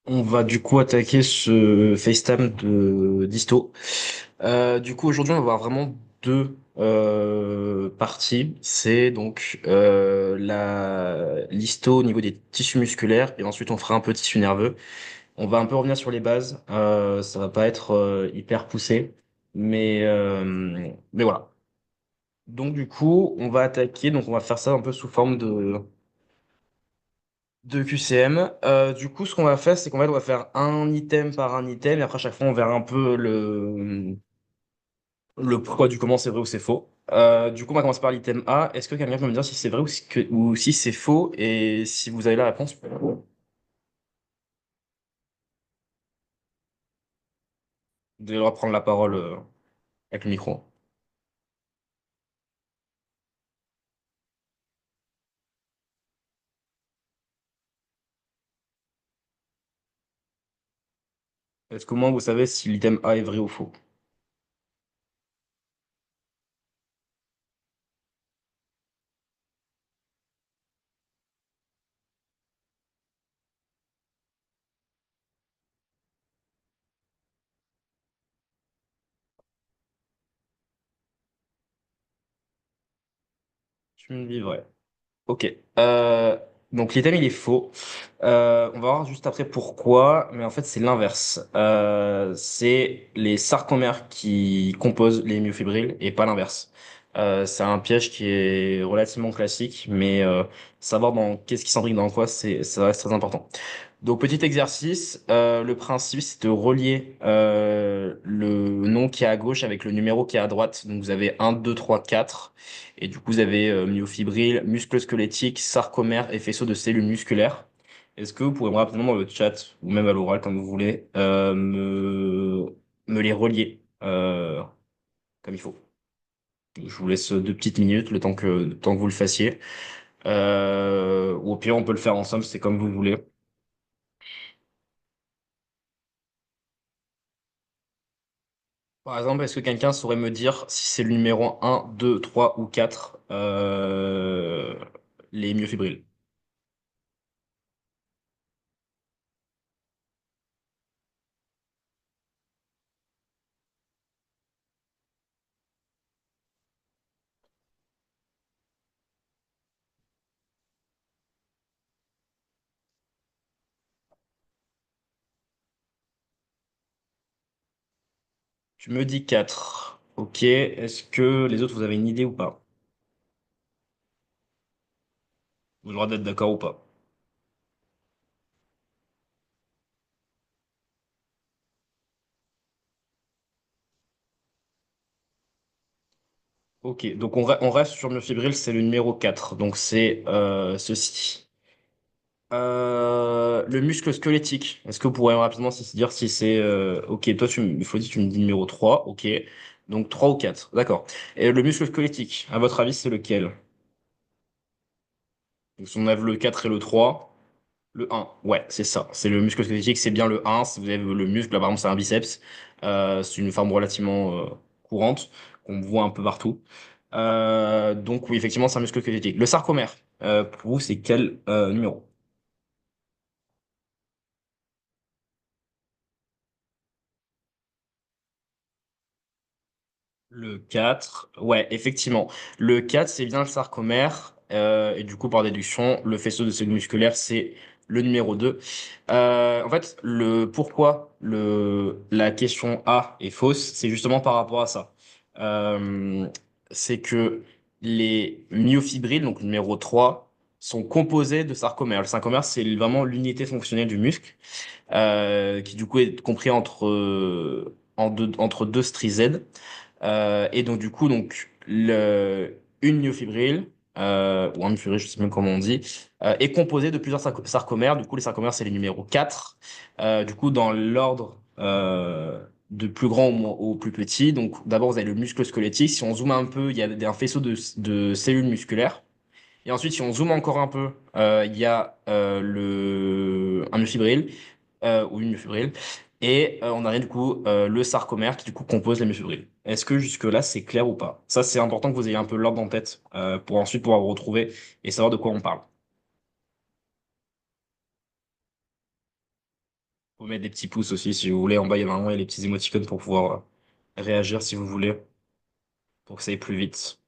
On va du coup attaquer ce FaceTime de d'Histo. Du coup, aujourd'hui, on va voir vraiment deux parties. C'est donc la l'histo au niveau des tissus musculaires et ensuite on fera un peu tissu nerveux. On va un peu revenir sur les bases. Ça va pas être hyper poussé, mais voilà. Donc du coup, on va attaquer. Donc on va faire ça un peu sous forme de QCM. Du coup, ce qu'on va faire, c'est qu'on va faire un item par un item, et après, à chaque fois, on verra un peu le pourquoi du comment c'est vrai ou c'est faux. Du coup, on va commencer par l'item A. Est-ce que quelqu'un peut me dire si c'est vrai ou si c'est faux, et si vous avez la réponse, vous allez reprendre la parole avec le micro. Est-ce qu'au moins vous savez si l'item A est vrai ou faux? Tu me dis vrai. Ok. Donc l'item il est faux. On va voir juste après pourquoi, mais en fait c'est l'inverse. C'est les sarcomères qui composent les myofibrilles et pas l'inverse. C'est un piège qui est relativement classique, mais savoir dans qu'est-ce qui s'imbrique dans quoi, ça reste très important. Donc petit exercice, le principe c'est de relier le nom qui est à gauche avec le numéro qui est à droite. Donc vous avez un, 2, 3, 4. Et du coup, vous avez myofibrille, muscles squelettiques, sarcomères et faisceaux de cellules musculaires. Est-ce que vous pourrez me rapidement dans le chat, ou même à l'oral, comme vous voulez, me les relier comme il faut? Je vous laisse 2 petites minutes, le temps que vous le fassiez. Ou au pire, on peut le faire ensemble, c'est comme vous voulez. Par exemple, est-ce que quelqu'un saurait me dire si c'est le numéro un, 2, 3 ou 4 les myofibrilles? Tu me dis 4. Ok. Est-ce que les autres, vous avez une idée ou pas? Vous avez le droit d'être d'accord ou pas? Ok. Donc on reste sur myofibril, c'est le numéro 4. Donc c'est ceci. Le muscle squelettique. Est-ce que vous pourriez rapidement dire si c'est... Ok, toi, il faut dire, tu me dis numéro 3. Ok. Donc 3 ou 4. D'accord. Et le muscle squelettique, à votre avis, c'est lequel? Donc si on a le 4 et le 3. Le un, ouais, c'est ça. C'est le muscle squelettique, c'est bien le un. Si vous avez le muscle, là, par exemple, c'est un biceps. C'est une forme relativement courante qu'on voit un peu partout. Donc, oui, effectivement, c'est un muscle squelettique. Le sarcomère, pour vous, c'est quel numéro? Le 4, ouais, effectivement. Le 4, c'est bien le sarcomère. Et du coup, par déduction, le faisceau de cellules musculaires, c'est le numéro 2. En fait, la question A est fausse, c'est justement par rapport à ça. Euh, c'est que les myofibrilles, donc le numéro 3, sont composés de sarcomères. Le sarcomère, c'est vraiment l'unité fonctionnelle du muscle, qui du coup est compris entre deux stries. Et donc, du coup, une myofibrille, ou un myofibrille, je sais même comment on dit, est composée de plusieurs sarcomères. Du coup, les sarcomères, c'est les numéros 4. Du coup, dans l'ordre de plus grand au plus petit. Donc, d'abord, vous avez le muscle squelettique. Si on zoome un peu, il y a un faisceau de cellules musculaires. Et ensuite, si on zoome encore un peu, il y a un myofibrille ou une myofibrille. Et on a du coup le sarcomère qui du coup compose les myofibrilles. Est-ce que jusque-là c'est clair ou pas? Ça, c'est important que vous ayez un peu l'ordre en tête pour ensuite pouvoir vous retrouver et savoir de quoi on parle. Vous mettre des petits pouces aussi si vous voulez. En bas, il y a normalement les petits émoticônes pour pouvoir réagir si vous voulez, pour que ça aille plus vite.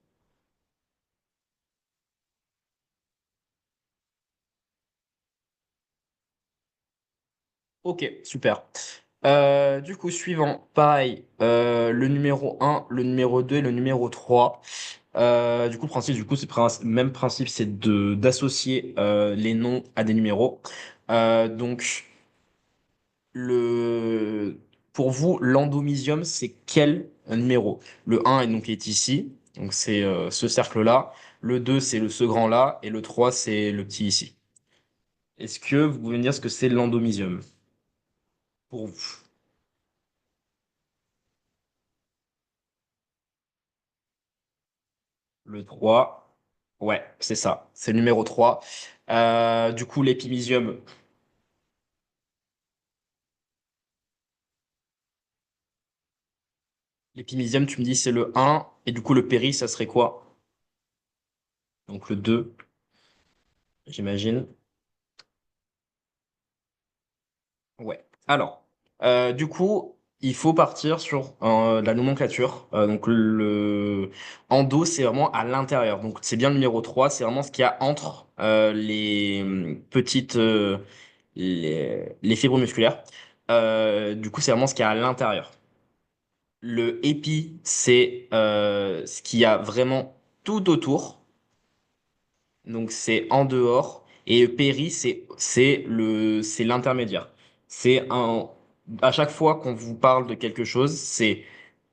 Ok, super. Du coup, suivant, pareil, le numéro un, le numéro 2 et le numéro 3. Du coup, le principe, du coup, c'est même principe, c'est de d'associer les noms à des numéros. Donc, le pour vous, l'endomysium, c'est quel numéro? Le un est donc est ici, donc c'est ce cercle-là. Le 2 c'est ce grand-là, et le 3 c'est le petit ici. Est-ce que vous pouvez me dire ce que c'est l'endomysium pour vous? Le 3, ouais, c'est ça, c'est le numéro 3. Du coup, l'épimysium, tu me dis c'est le un, et du coup, le péri, ça serait quoi? Donc le 2, j'imagine. Ouais. Alors, du coup, il faut partir sur la nomenclature. Donc, le endo, c'est vraiment à l'intérieur. Donc, c'est bien le numéro 3, c'est vraiment ce qu'il y a entre les petites les fibres musculaires. Du coup, c'est vraiment ce qu'il y a à l'intérieur. Le épi, c'est ce qu'il y a vraiment tout autour. Donc c'est en dehors. Et péri, c'est l'intermédiaire. C'est un À chaque fois qu'on vous parle de quelque chose, c'est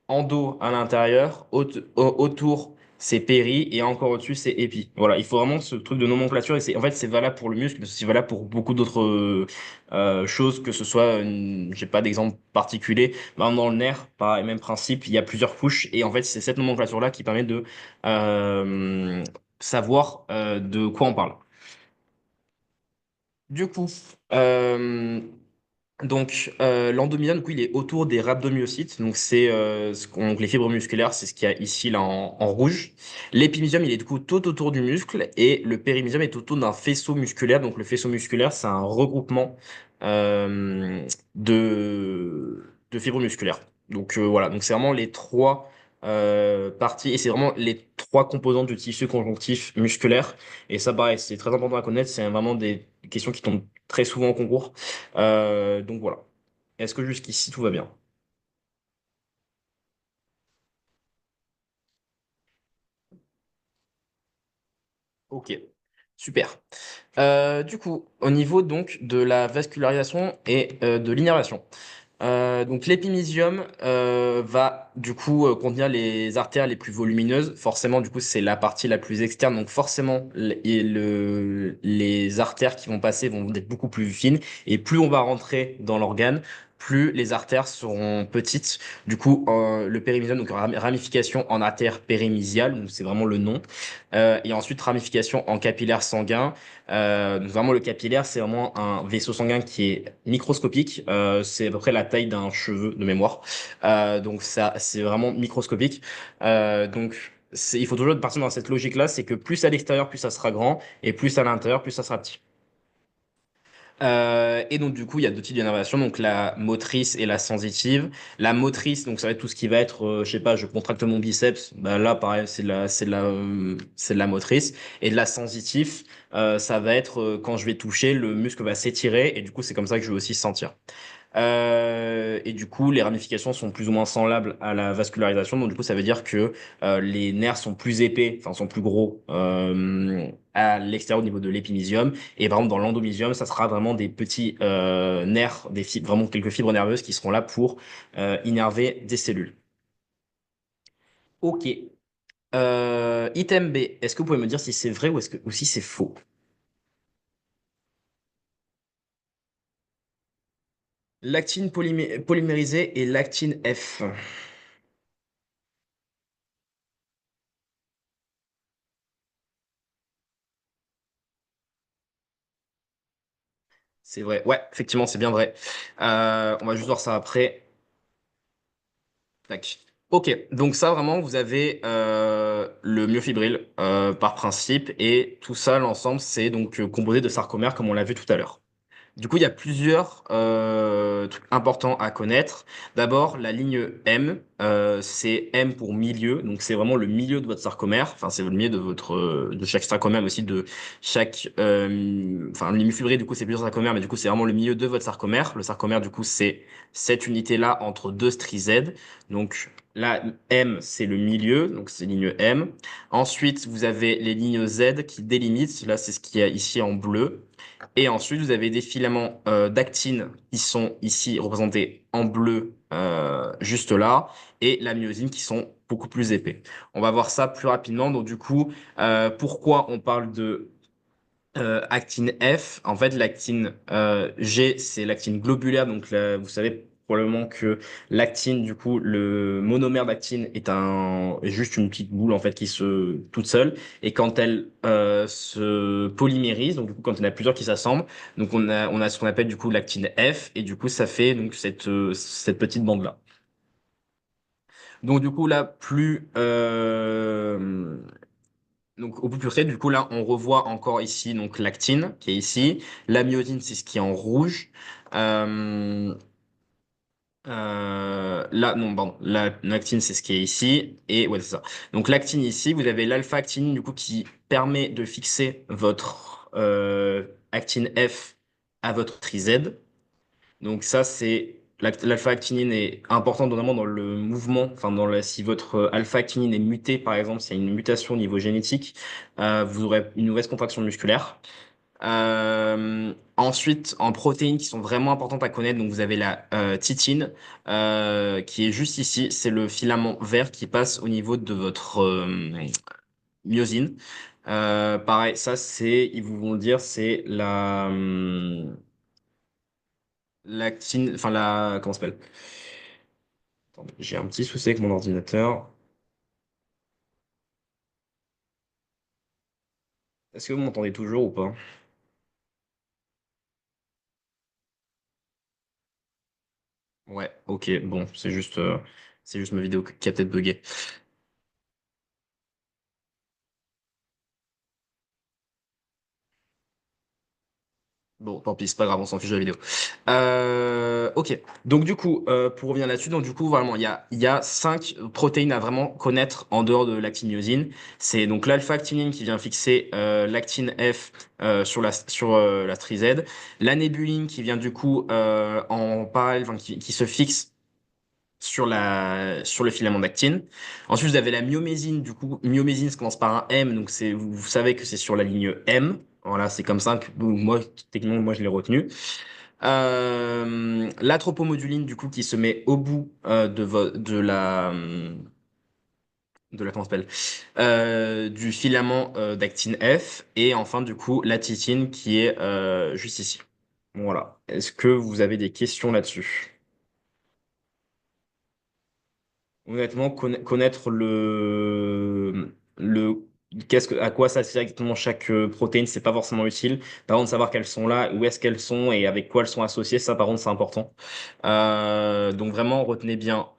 endo à l'intérieur, autour c'est péri et encore au-dessus c'est épi. Voilà, il faut vraiment ce truc de nomenclature et c'est en fait c'est valable pour le muscle, mais c'est aussi valable pour beaucoup d'autres choses, que ce soit j'ai pas d'exemple particulier. Maintenant, dans le nerf, pareil, même principe, il y a plusieurs couches et en fait c'est cette nomenclature-là qui permet de euh, savoir de quoi on parle. Du coup, euh, l'endomysium, du coup, il est autour des rhabdomyocytes. Donc, c'est donc les fibres musculaires, c'est ce qu'il y a ici, là, en rouge. L'épimysium, il est du coup tout autour du muscle. Et le périmysium est autour d'un faisceau musculaire. Donc, le faisceau musculaire, c'est un regroupement euh, de fibres musculaires. Donc, voilà. Donc, c'est vraiment les trois parties. Et c'est vraiment les trois composantes du tissu conjonctif musculaire. Et ça, pareil, c'est très important à connaître. C'est vraiment des questions qui tombent très souvent au concours. Donc voilà. Est-ce que jusqu'ici tout va bien? Ok, super. Du coup, au niveau donc de la vascularisation et de l'innervation. Donc l'épimysium va du coup contenir les artères les plus volumineuses. Forcément, du coup, c'est la partie la plus externe. Donc forcément, les artères qui vont passer vont être beaucoup plus fines. Et plus on va rentrer dans l'organe, plus les artères seront petites. Du coup, le périmysium, donc ramification en artère périmysiale, donc c'est vraiment le nom. Et ensuite ramification en capillaire sanguin. Donc vraiment le capillaire, c'est vraiment un vaisseau sanguin qui est microscopique. C'est à peu près la taille d'un cheveu de mémoire. Donc ça, c'est vraiment microscopique. Il faut toujours partir dans cette logique-là, c'est que plus à l'extérieur, plus ça sera grand, et plus à l'intérieur, plus ça sera petit. Et donc du coup, il y a deux types d'innervation, donc la motrice et la sensitive. La motrice, donc ça va être tout ce qui va être, je sais pas, je contracte mon biceps, bah là pareil, c'est de la motrice. Et de la sensitive, ça va être quand je vais toucher, le muscle va s'étirer et du coup c'est comme ça que je vais aussi sentir. Et du coup, les ramifications sont plus ou moins semblables à la vascularisation. Donc, du coup, ça veut dire que les nerfs sont plus épais, enfin, sont plus gros à l'extérieur au niveau de l'épimysium. Et par exemple, dans l'endomysium, ça sera vraiment des petits nerfs, des fibres, vraiment quelques fibres nerveuses qui seront là pour innerver des cellules. Ok. Item B. Est-ce que vous pouvez me dire si c'est vrai ou si c'est faux? Lactine polymérisée et lactine F. C'est vrai. Ouais, effectivement, c'est bien vrai. On va juste voir ça après. Tac. Ok, donc ça vraiment, vous avez le myofibril par principe, et tout ça, l'ensemble, c'est donc composé de sarcomères comme on l'a vu tout à l'heure. Du coup, il y a plusieurs trucs importants à connaître. D'abord, la ligne M, c'est M pour milieu, donc c'est vraiment le milieu de votre sarcomère. Enfin, c'est le milieu de de chaque sarcomère, mais aussi de chaque, enfin, l'hémifibré, du coup, c'est plusieurs sarcomères, mais du coup, c'est vraiment le milieu de votre sarcomère. Le sarcomère, du coup, c'est cette unité-là entre deux stries Z. Donc, là, M, c'est le milieu, donc c'est ligne M. Ensuite, vous avez les lignes Z qui délimitent. Là, c'est ce qu'il y a ici en bleu. Et ensuite, vous avez des filaments d'actine qui sont ici représentés en bleu, juste là, et la myosine qui sont beaucoup plus épais. On va voir ça plus rapidement. Donc, du coup, pourquoi on parle de actine F? En fait, l'actine G, c'est l'actine globulaire. Donc, là, vous savez probablement que l'actine, du coup, le monomère d'actine est juste une petite boule en fait qui se toute seule. Et quand elle se polymérise, donc du coup, quand il y en a plusieurs qui s'assemblent, donc on a ce qu'on appelle du coup l'actine F. Et du coup, ça fait donc cette petite bande là. Donc du coup là, donc, au plus près, du coup, là, on revoit encore ici, donc, l'actine, qui est ici. La myosine, c'est ce qui est en rouge. Euh, là, non, pardon. L'actine, c'est ce qui est ici. Et ouais, c'est ça. Donc, l'actine ici, vous avez l'alpha-actinine, du coup, qui permet de fixer votre actine F à votre tri-Z. Donc ça, c'est l'alpha-actinine est important notamment dans le mouvement, enfin si votre alpha-actinine est muté, par exemple, s'il y a une mutation au niveau génétique, vous aurez une mauvaise contraction musculaire. Ensuite, en protéines qui sont vraiment importantes à connaître, donc vous avez la titine qui est juste ici, c'est le filament vert qui passe au niveau de votre myosine. Pareil, ça c'est, ils vous vont dire, c'est l'actine, enfin comment ça s'appelle? Attendez, j'ai un petit souci avec mon ordinateur. Est-ce que vous m'entendez toujours ou pas? Ouais, ok, bon, c'est juste ma vidéo qui a peut-être bugué. Bon, tant pis, c'est pas grave, on s'en fiche de la vidéo. Ok, donc du coup, pour revenir là-dessus, donc du coup, vraiment, il y a 5 protéines à vraiment connaître en dehors de l'actiniosine. C'est donc l'alpha-actinine qui vient fixer l'actine F sur la strie Z, la nébuline qui vient du coup en parallèle, enfin, qui se fixe sur le filament d'actine. Ensuite, vous avez la myomésine. Du coup, myomésine, ça commence par un M, donc vous savez que c'est sur la ligne M. Voilà, c'est comme ça que moi, techniquement, moi, je l'ai retenu. La tropomoduline, du coup, qui se met au bout de la comment ça s'appelle du filament d'actine F. Et enfin, du coup, la titine qui est juste ici. Voilà. Est-ce que vous avez des questions là-dessus? Honnêtement, connaître à quoi ça sert exactement chaque protéine, c'est pas forcément utile. Par contre, savoir qu'elles sont là, où est-ce qu'elles sont et avec quoi elles sont associées, ça, par contre, c'est important. Donc vraiment, retenez bien.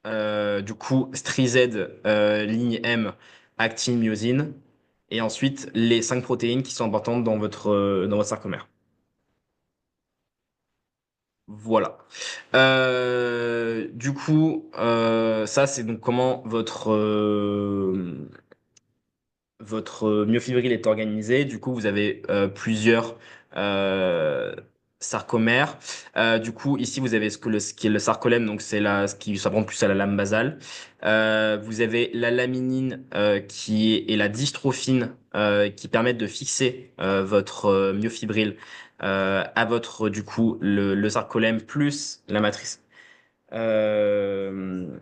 Du coup, StriZ, ligne M, actine, myosine, et ensuite les 5 protéines qui sont importantes dans votre sarcomère. Voilà. Du coup, ça, c'est donc comment votre myofibrille est organisé. Du coup, vous avez plusieurs euh, sarcomères. Du coup, ici, vous avez ce qui est le sarcolème, donc c'est ce qui s'apparente plus à la lame basale. Vous avez la laminine et la dystrophine qui permettent de fixer votre myofibrille à votre, du coup, le sarcolème plus la matrice. Euh,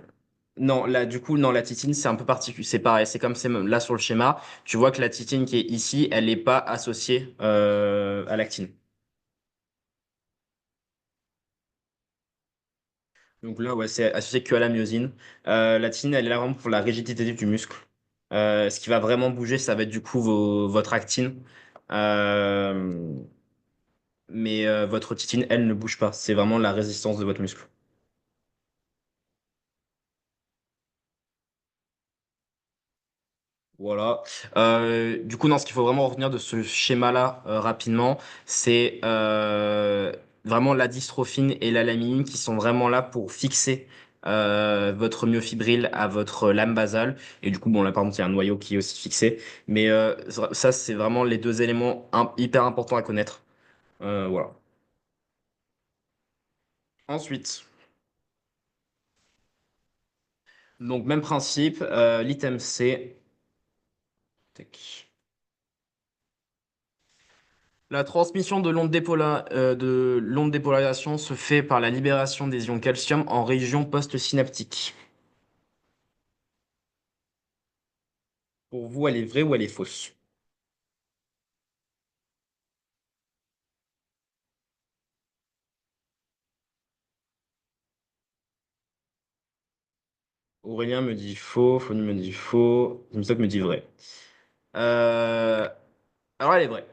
non, là, du coup, non, la titine, c'est un peu particulier. C'est pareil, c'est comme c'est là sur le schéma. Tu vois que la titine qui est ici, elle n'est pas associée à l'actine. Donc là, ouais, c'est associé que à la myosine. La titine, elle est là vraiment pour la rigidité du muscle. Ce qui va vraiment bouger, ça va être du coup votre actine. Euh, mais votre titine, elle, ne bouge pas. C'est vraiment la résistance de votre muscle. Voilà. Du coup, non, ce qu'il faut vraiment retenir de ce schéma-là rapidement, c'est vraiment la dystrophine et la lamine qui sont vraiment là pour fixer votre myofibrille à votre lame basale. Et du coup, bon, là, par exemple, il y a un noyau qui est aussi fixé. Mais ça, c'est vraiment les deux éléments hyper importants à connaître. Voilà. Ensuite, donc même principe, l'item C. Tac. La transmission de l'onde dépolarisation se fait par la libération des ions calcium en région postsynaptique. Pour vous, elle est vraie ou elle est fausse? Aurélien me dit faux, Fanny me dit faux, Dimsok me dit vrai. Euh, alors elle est vraie.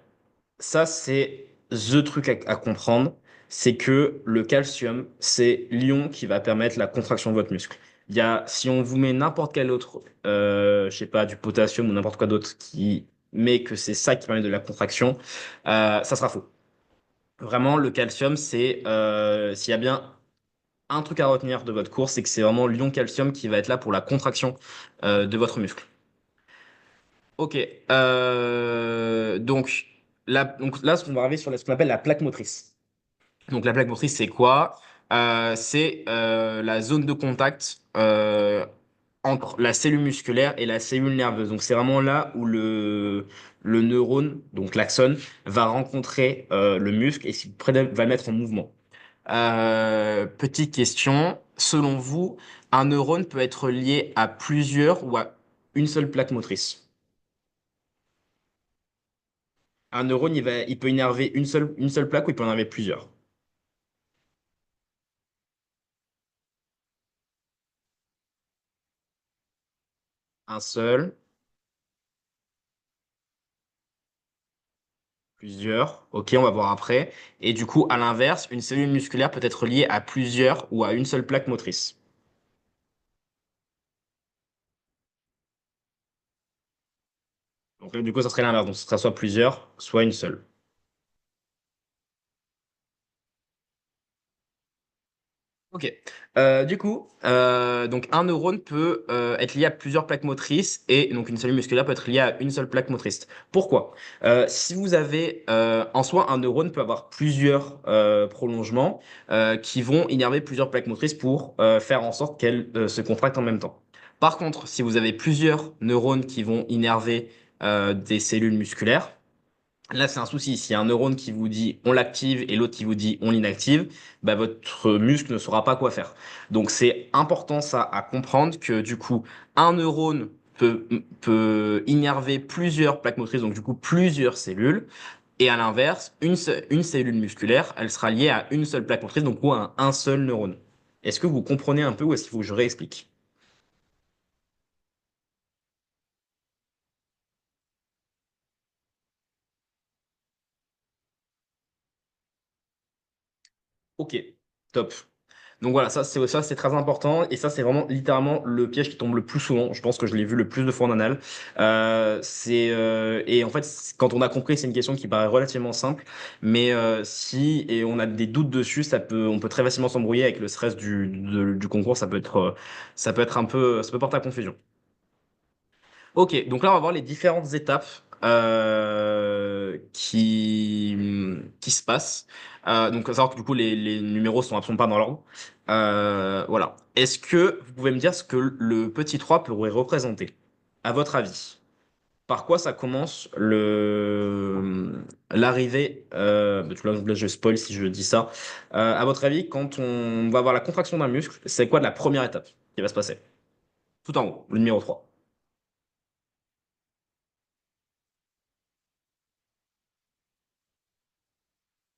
Ça, c'est the truc à comprendre, c'est que le calcium, c'est l'ion qui va permettre la contraction de votre muscle. Si on vous met n'importe quel autre, je sais pas, du potassium ou n'importe quoi d'autre qui met que c'est ça qui permet de la contraction, ça sera faux. Vraiment, le calcium, s'il y a bien un truc à retenir de votre cours, c'est que c'est vraiment l'ion calcium qui va être là pour la contraction de votre muscle. Ok, donc là, on va arriver sur ce qu'on appelle la plaque motrice. Donc la plaque motrice, c'est quoi? C'est la zone de contact entre la cellule musculaire et la cellule nerveuse. Donc c'est vraiment là où le neurone, donc l'axone, va rencontrer le muscle et va le mettre en mouvement. Petite question, selon vous, un neurone peut être lié à plusieurs ou à une seule plaque motrice? Un neurone, il peut innerver une seule plaque ou il peut en innerver plusieurs? Un seul, plusieurs. Ok, on va voir après. Et du coup, à l'inverse, une cellule musculaire peut être liée à plusieurs ou à une seule plaque motrice. Donc là, du coup, ça serait l'inverse. Donc ce sera soit plusieurs, soit une seule. Ok. Donc un neurone peut être lié à plusieurs plaques motrices et donc une cellule musculaire peut être liée à une seule plaque motrice. Pourquoi? Si vous avez en soi un neurone peut avoir plusieurs prolongements qui vont innerver plusieurs plaques motrices pour faire en sorte qu'elles se contractent en même temps. Par contre, si vous avez plusieurs neurones qui vont innerver des cellules musculaires, là, c'est un souci. S'il y a un neurone qui vous dit on l'active et l'autre qui vous dit on l'inactive, bah, votre muscle ne saura pas quoi faire. Donc, c'est important ça à comprendre que du coup, un neurone peut innerver plusieurs plaques motrices, donc du coup plusieurs cellules. Et à l'inverse, une cellule musculaire, elle sera liée à une seule plaque motrice, donc ou à un seul neurone. Est-ce que vous comprenez un peu ou est-ce qu'il faut que je réexplique? Ok, top. Donc voilà, ça c'est très important et ça c'est vraiment littéralement le piège qui tombe le plus souvent. Je pense que je l'ai vu le plus de fois en anal. Et en fait quand on a compris, c'est une question qui paraît relativement simple, mais si et on a des doutes dessus, on peut très facilement s'embrouiller avec le stress du concours. Ça peut être un peu, ça peut porter à confusion. Ok, donc là on va voir les différentes étapes qui se passent. Donc, à savoir que du coup les numéros sont absolument pas dans l'ordre. Voilà. Est-ce que vous pouvez me dire ce que le petit 3 pourrait représenter, à votre avis? Par quoi ça commence l'arrivée bah, là, je spoil si je dis ça. À votre avis, quand on va avoir la contraction d'un muscle, c'est quoi la première étape qui va se passer? Tout en haut, le numéro 3.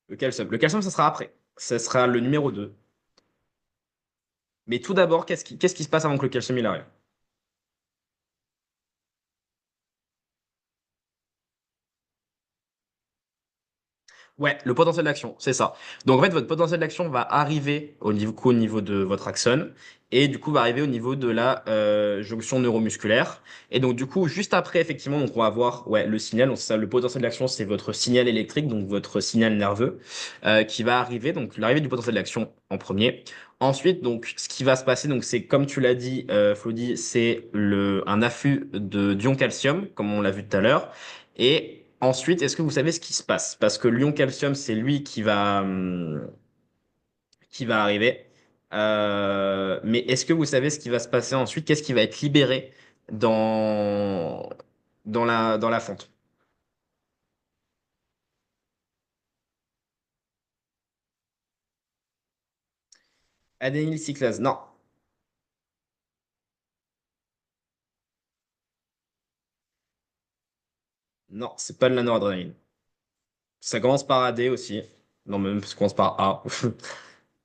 Le calcium. Le calcium, ça sera après. Ça sera le numéro 2. Mais tout d'abord, qu'est-ce qui se passe avant que le calcium il arrive? Ouais, le potentiel d'action, c'est ça. Donc en fait, votre potentiel d'action va arriver au niveau de votre axone et du coup va arriver au niveau de la jonction neuromusculaire. Et donc du coup, juste après, effectivement, donc on va avoir ouais, le signal. Donc ça, le potentiel d'action, c'est votre signal électrique, donc votre signal nerveux qui va arriver. Donc l'arrivée du potentiel d'action en premier. Ensuite, donc ce qui va se passer, donc c'est comme tu l'as dit, Flody, c'est un afflux de d'ion calcium, comme on l'a vu tout à l'heure. Et ensuite, est-ce que vous savez ce qui se passe? Parce que l'ion calcium, c'est lui qui va arriver. Mais est-ce que vous savez ce qui va se passer ensuite? Qu'est-ce qui va être libéré dans, dans la fonte? Adénylcyclase. Non, non, c'est pas de la noradrénaline. Ça commence par AD aussi. Non, même ça commence par A.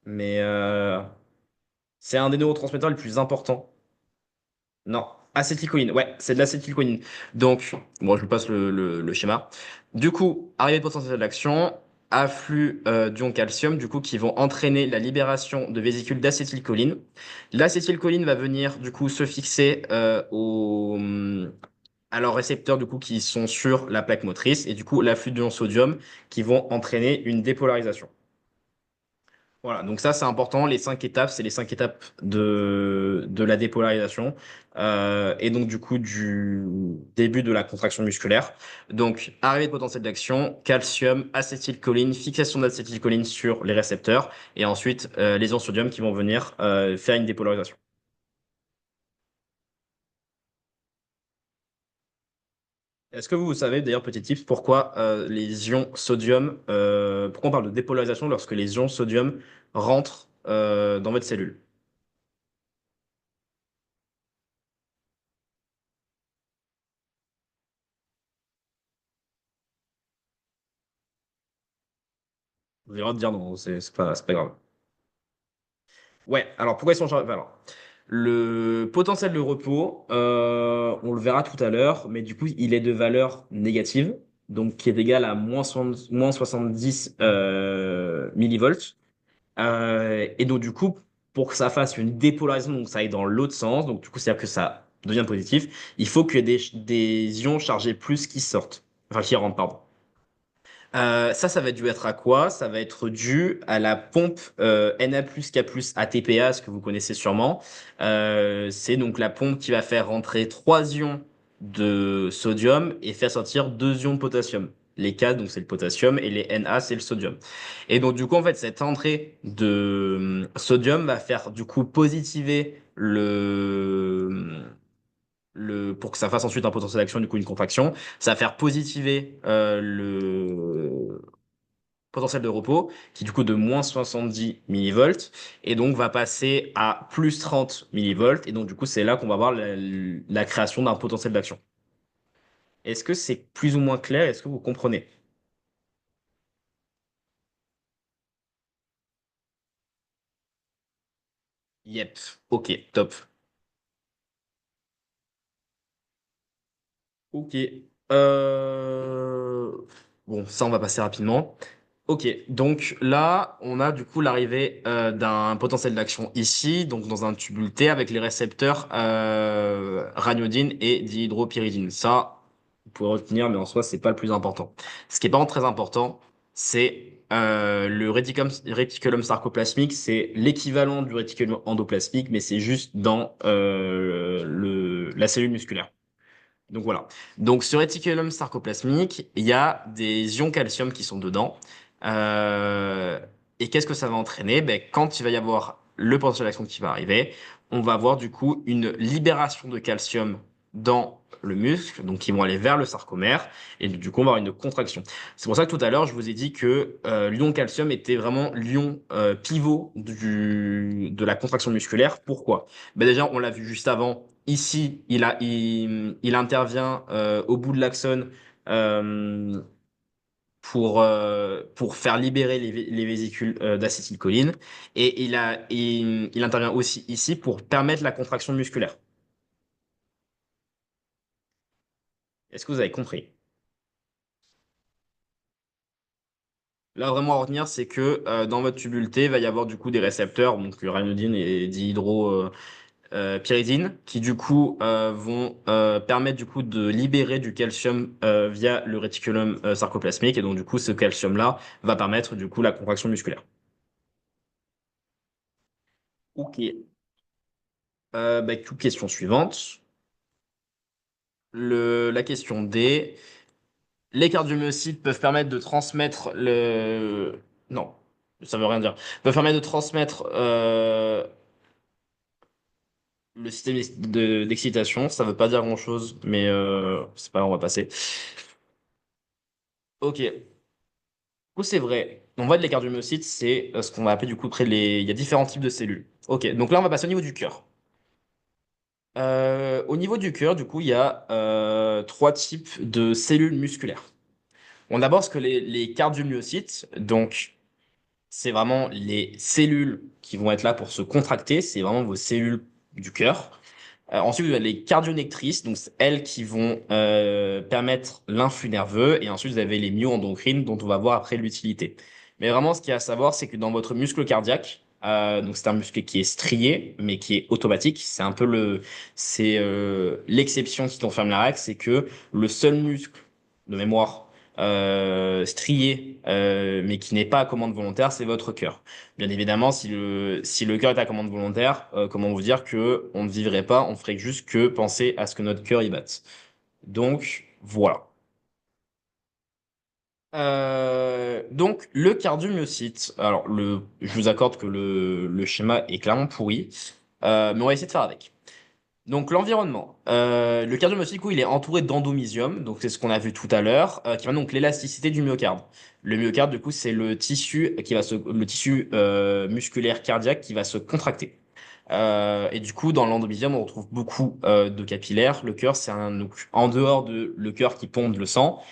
Mais c'est un des neurotransmetteurs les plus importants. Non, acétylcholine, ouais, c'est de l'acétylcholine. Donc, bon, je vous passe le schéma. Du coup, arrivée de potentiel d'action, afflux d'ion calcium, du coup, qui vont entraîner la libération de vésicules d'acétylcholine. L'acétylcholine va venir, du coup, se fixer à leurs récepteurs, du coup, qui sont sur la plaque motrice, et du coup, l'afflux d'ion sodium, qui vont entraîner une dépolarisation. Voilà, donc ça c'est important. Les 5 étapes, c'est les 5 étapes de la dépolarisation et donc du coup du début de la contraction musculaire. Donc arrivée de potentiel d'action, calcium, acétylcholine, fixation d'acétylcholine sur les récepteurs et ensuite les ions sodium qui vont venir faire une dépolarisation. Est-ce que vous savez d'ailleurs, petit tips, pourquoi les ions sodium, pourquoi on parle de dépolarisation lorsque les ions sodium rentrent dans votre cellule? Vous avez le droit de dire non, c'est pas grave. Ouais, alors pourquoi ils sont chargés? Alors, le potentiel de repos, on le verra tout à l'heure, mais du coup, il est de valeur négative, donc qui est égal à moins 70 millivolts. Et donc, du coup, pour que ça fasse une dépolarisation, donc ça aille dans l'autre sens, donc du coup, c'est-à-dire que ça devient positif, il faut qu'il y ait des ions chargés plus qui sortent, enfin qui rentrent, pardon. Ça va dû être à quoi? Ça va être dû à la pompe Na+, K+, ATPA, ce que vous connaissez sûrement. C'est donc la pompe qui va faire rentrer 3 ions de sodium et faire sortir 2 ions de potassium. Les K, donc c'est le potassium, et les Na, c'est le sodium. Et donc du coup, en fait, cette entrée de sodium va faire du coup positiver pour que ça fasse ensuite un potentiel d'action, du coup une contraction, ça va faire positiver le potentiel de repos, qui est du coup de moins 70 millivolts, et donc va passer à plus 30 millivolts, et donc du coup c'est là qu'on va avoir la création d'un potentiel d'action. Est-ce que c'est plus ou moins clair? Est-ce que vous comprenez? Yep, ok, top. Ok. Euh... Bon, ça on va passer rapidement. Ok, donc là, on a du coup l'arrivée d'un potentiel d'action ici, donc dans un tubule T avec les récepteurs rhamnodine et dihydropyridine. Ça, vous pouvez retenir, mais en soi, c'est pas le plus important. Ce qui est pas très important, c'est le réticulum sarcoplasmique. C'est l'équivalent du réticulum endoplasmique, mais c'est juste dans la cellule musculaire. Donc voilà. Donc ce réticulum sarcoplasmique, il y a des ions calcium qui sont dedans. Euh, et qu'est-ce que ça va entraîner? Ben, quand il va y avoir le potentiel d'action qui va arriver, on va avoir du coup une libération de calcium dans le muscle, donc qui vont aller vers le sarcomère, et du coup on va avoir une contraction. C'est pour ça que tout à l'heure je vous ai dit que l'ion calcium était vraiment l'ion pivot de la contraction musculaire. Pourquoi? Ben déjà on l'a vu juste avant. Ici, il intervient au bout de l'axone euh, pour faire libérer les vésicules d'acétylcholine. Et il intervient aussi ici pour permettre la contraction musculaire. Est-ce que vous avez compris? Là, vraiment à retenir, c'est que dans votre tubule T, il va y avoir du coup des récepteurs, donc le ryanodine et dihydropyridine, qui du coup vont permettre du coup de libérer du calcium via le réticulum sarcoplasmique, et donc du coup ce calcium-là va permettre du coup la contraction musculaire. Ok. Bah, du coup, question suivante. La question D. Les cardiomyocytes peuvent permettre de transmettre le... Non, ça veut rien dire. Peuvent permettre de transmettre le système d'excitation. Ça veut pas dire grand-chose, mais c'est pas grave, on va passer. Ok. Du coup, c'est vrai. On voit que les cardiomyocytes, c'est ce qu'on va appeler du coup après les... Il y a différents types de cellules. Ok, donc là, on va passer au niveau du cœur. Au niveau du cœur, du coup, il y a trois types de cellules musculaires. On a d'abord ce que les cardiomyocytes, donc c'est vraiment les cellules qui vont être là pour se contracter, c'est vraiment vos cellules du cœur. Ensuite, vous avez les cardionectrices, donc c'est elles qui vont permettre l'influx nerveux. Et ensuite, vous avez les myoendocrines, dont on va voir après l'utilité. Mais vraiment, ce qu'il y a à savoir, c'est que dans votre muscle cardiaque, donc c'est un muscle qui est strié, mais qui est automatique. C'est un peu l'exception qui confirme la règle, c'est que le seul muscle de mémoire strié, mais qui n'est pas à commande volontaire, c'est votre cœur. Bien évidemment, si le cœur est à commande volontaire, comment vous dire que on ne vivrait pas, on ferait juste que penser à ce que notre cœur y batte. Donc, voilà. Donc, le cardiomyocyte. Alors, je vous accorde que le schéma est clairement pourri, mais on va essayer de faire avec. Donc, l'environnement. Le cardiomyocyte, du coup, il est entouré d'endomysium, donc c'est ce qu'on a vu tout à l'heure, qui va donc l'élasticité du myocarde. Le myocarde, du coup, c'est le tissu musculaire cardiaque qui va se contracter. Et du coup, dans l'endomysium, on retrouve beaucoup de capillaires. Le cœur, donc, en dehors de le cœur qui pompe le sang,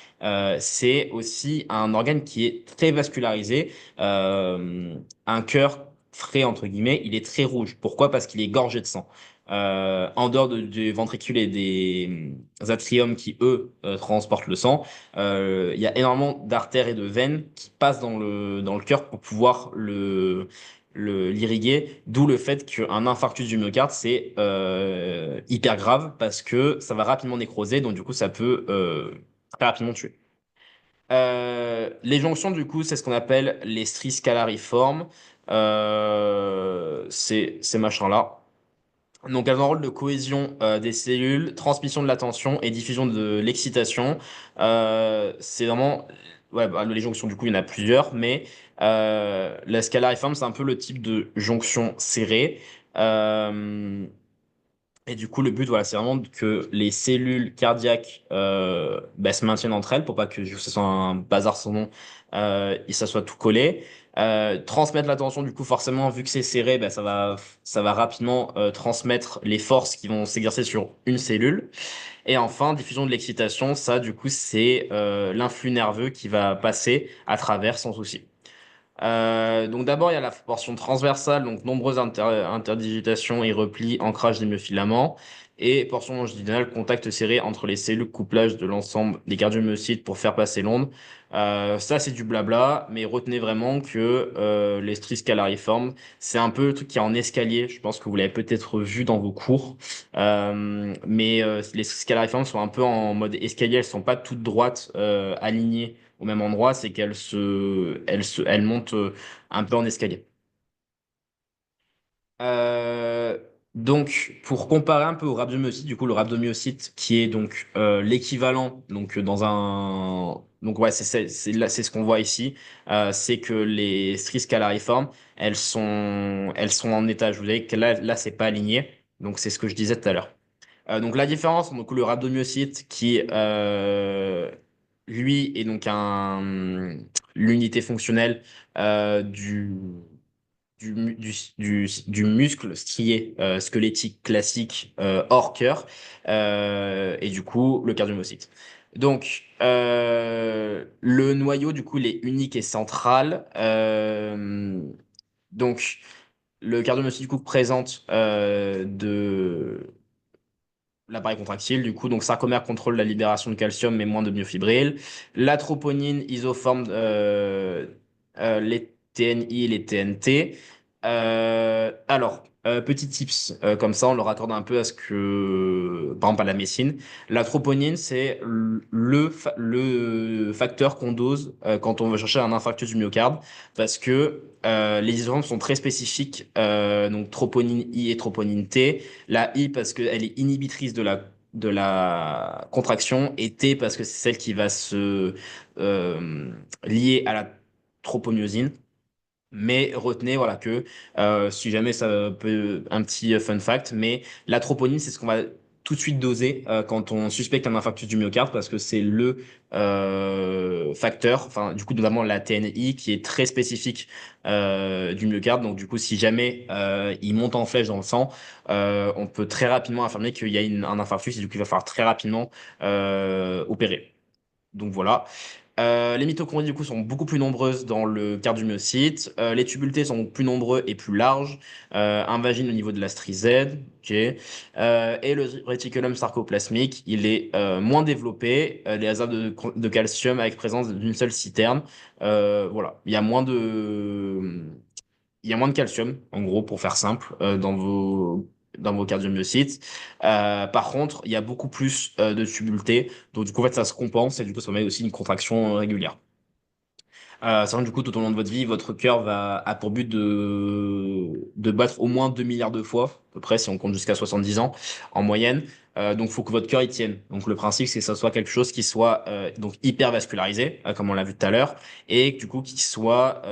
c'est aussi un organe qui est très vascularisé. Un cœur frais, entre guillemets, il est très rouge. Pourquoi? Parce qu'il est gorgé de sang. En dehors des ventricules et des atriums qui, eux, transportent le sang, il y a énormément d'artères et de veines qui passent dans le cœur pour pouvoir l'irriguer, d'où le fait qu'un infarctus du myocarde, c'est hyper grave parce que ça va rapidement nécroser, donc du coup, ça peut très rapidement tuer. Les jonctions, du coup, c'est ce qu'on appelle les stries scalariformes. Ces machins-là. Donc, elles ont un rôle de cohésion des cellules, transmission de l'attention et diffusion de l'excitation. C'est vraiment, ouais, bah, les jonctions, du coup, il y en a plusieurs, mais la scalariforme, c'est un peu le type de jonction serrée. Euh, et du coup, le but, voilà, c'est vraiment que les cellules cardiaques bah, se maintiennent entre elles pour pas que ce soit un bazar sans nom et ça soit tout collé. Transmettre l'attention, du coup, forcément, vu que c'est serré, bah, ça va rapidement transmettre les forces qui vont s'exercer sur une cellule. Et enfin, diffusion de l'excitation, ça, du coup, c'est l'influx nerveux qui va passer à travers sans souci. Donc d'abord, il y a la portion transversale, donc nombreuses interdigitations et replis, ancrage des myofilaments, et portion longitudinale, contact serré entre les cellules, couplage de l'ensemble des cardiomyocytes pour faire passer l'onde. Ça, c'est du blabla, mais retenez vraiment que les stries scalariformes, c'est un peu le truc qui est en escalier. Je pense que vous l'avez peut-être vu dans vos cours. Mais les stries scalariformes sont un peu en mode escalier, elles sont pas toutes droites, alignées au même endroit, c'est qu'elle monte un peu en escalier. Euh, donc, pour comparer un peu au rhabdomyocyte, du coup, le rhabdomyocyte qui est donc l'équivalent, donc donc ouais, c'est ce qu'on voit ici, c'est que les stries scalariformes, elles sont en état. Je vous disais que là, c'est pas aligné, donc c'est ce que je disais tout à l'heure. Donc la différence, donc le rhabdomyocyte qui lui est donc l'unité fonctionnelle du muscle strié squelettique classique hors cœur et du coup le cardiomyocyte. Donc le noyau du coup il est unique et central. Donc le cardiomyocyte du coup présente de l'appareil contractile, du coup, donc sarcomère contrôle la libération de calcium mais moins de myofibril. La troponine isoforme les TNI et les TNT. Petit tips, comme ça on le raccorde un peu à ce que, par exemple, à la médecine. La troponine, c'est le facteur qu'on dose quand on veut chercher un infarctus du myocarde, parce que les isoformes sont très spécifiques, donc troponine I et troponine T. La I parce qu'elle est inhibitrice de la contraction, et T parce que c'est celle qui va se lier à la tropomyosine. Mais retenez voilà que si jamais ça peut un petit fun fact, mais la troponine c'est ce qu'on va tout de suite doser quand on suspecte un infarctus du myocarde, parce que c'est le facteur, enfin du coup notamment la TNI qui est très spécifique du myocarde. Donc du coup si jamais il monte en flèche dans le sang, on peut très rapidement affirmer qu'il y a un infarctus, et du coup il va falloir très rapidement opérer. Donc voilà. Les mitochondries du coup sont beaucoup plus nombreuses dans le cardiomyocyte. Les tubultés sont plus nombreux et plus larges. Invagine au niveau de la strisède. Ok. Et le réticulum sarcoplasmique, il est moins développé. Les réserves de calcium avec présence d'une seule citerne. Voilà. Il y a moins de calcium, en gros, pour faire simple, dans vos cardiomyocytes. Par contre, il y a beaucoup plus de tubulté. Donc, du coup, en fait, ça se compense, et du coup, ça met aussi une contraction régulière. Sachant que du coup, tout au long de votre vie, votre cœur a pour but de battre au moins 2 milliards de fois, à peu près, si on compte jusqu'à 70 ans en moyenne. Donc, il faut que votre cœur y tienne. Donc, le principe, c'est que ça soit quelque chose qui soit donc hyper vascularisé, comme on l'a vu tout à l'heure, et du coup, qui soit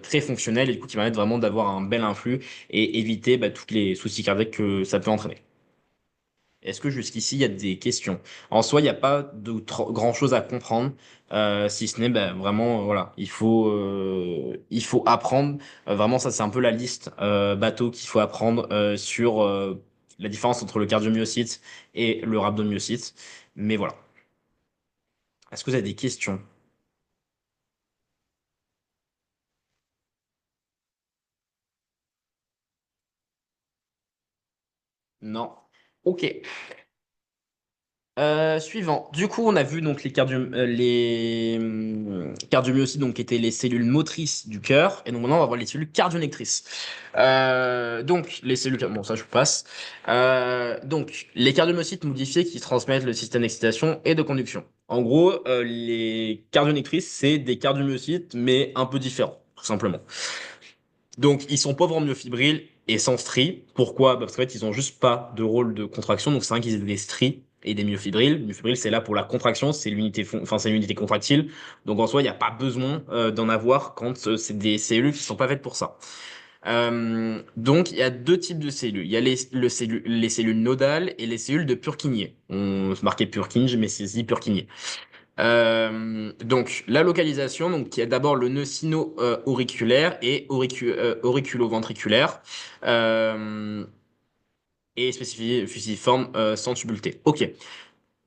très fonctionnel, et du coup, qui permette vraiment d'avoir un bel influx et éviter tous les soucis cardiaques que ça peut entraîner. Est-ce que jusqu'ici, il y a des questions? En soi, il n'y a pas de grand-chose à comprendre, si ce n'est vraiment, voilà, il faut apprendre. Vraiment, ça, c'est un peu la liste bateau qu'il faut apprendre sur la différence entre le cardiomyocyte et le rhabdomyocyte. Mais voilà. Est-ce que vous avez des questions? Non. Ok. Suivant. Du coup, on a vu donc les cardiomyocytes, donc qui étaient les cellules motrices du cœur, et donc maintenant on va voir les cellules cardiolectrices. Donc les cellules, bon ça je vous passe. Donc les cardiomyocytes modifiés qui transmettent le système d'excitation et de conduction. En gros, les cardiolectrices c'est des cardiomyocytes mais un peu différents, tout simplement. Donc, ils sont pauvres en myofibrilles et sans stries. Pourquoi? Parce qu'en fait, ils ont juste pas de rôle de contraction. Donc, c'est vrai qu'ils aient des stries et des myofibrilles. Myofibrilles, c'est là pour la contraction, c'est enfin, c'est l'unité contractile. Donc, en soi, il n'y a pas besoin d'en avoir quand c'est des cellules qui sont pas faites pour ça. Donc, il y a deux types de cellules. Il y a les cellules nodales et les cellules de Purkinje. On se marquait Purkinje, mais c'est dit Purkinje. Donc la localisation, donc il y a d'abord le nœud sino-auriculaire et auriculo-ventriculaire, euh, et fusiforme sans tubulté. Ok.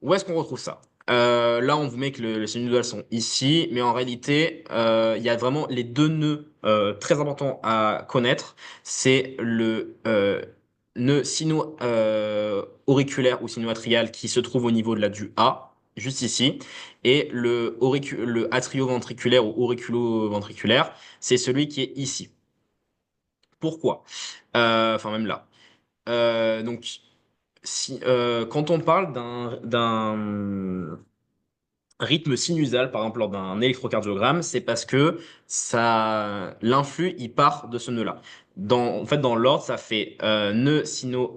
Où est-ce qu'on retrouve ça? Là, on vous met que les cellules nodales sont ici, mais en réalité, il y a vraiment les deux nœuds très importants à connaître. C'est le nœud sino-auriculaire ou sino-atrial qui se trouve au niveau de la du A, juste ici, et le atrio-ventriculaire ou auriculo-ventriculaire, c'est celui qui est ici. Pourquoi? Enfin, même là. Donc, quand on parle d'un rythme sinusal, par exemple lors d'un électrocardiogramme, c'est parce que l'influx, il part de ce nœud-là. En fait, dans l'ordre, ça fait nœud sino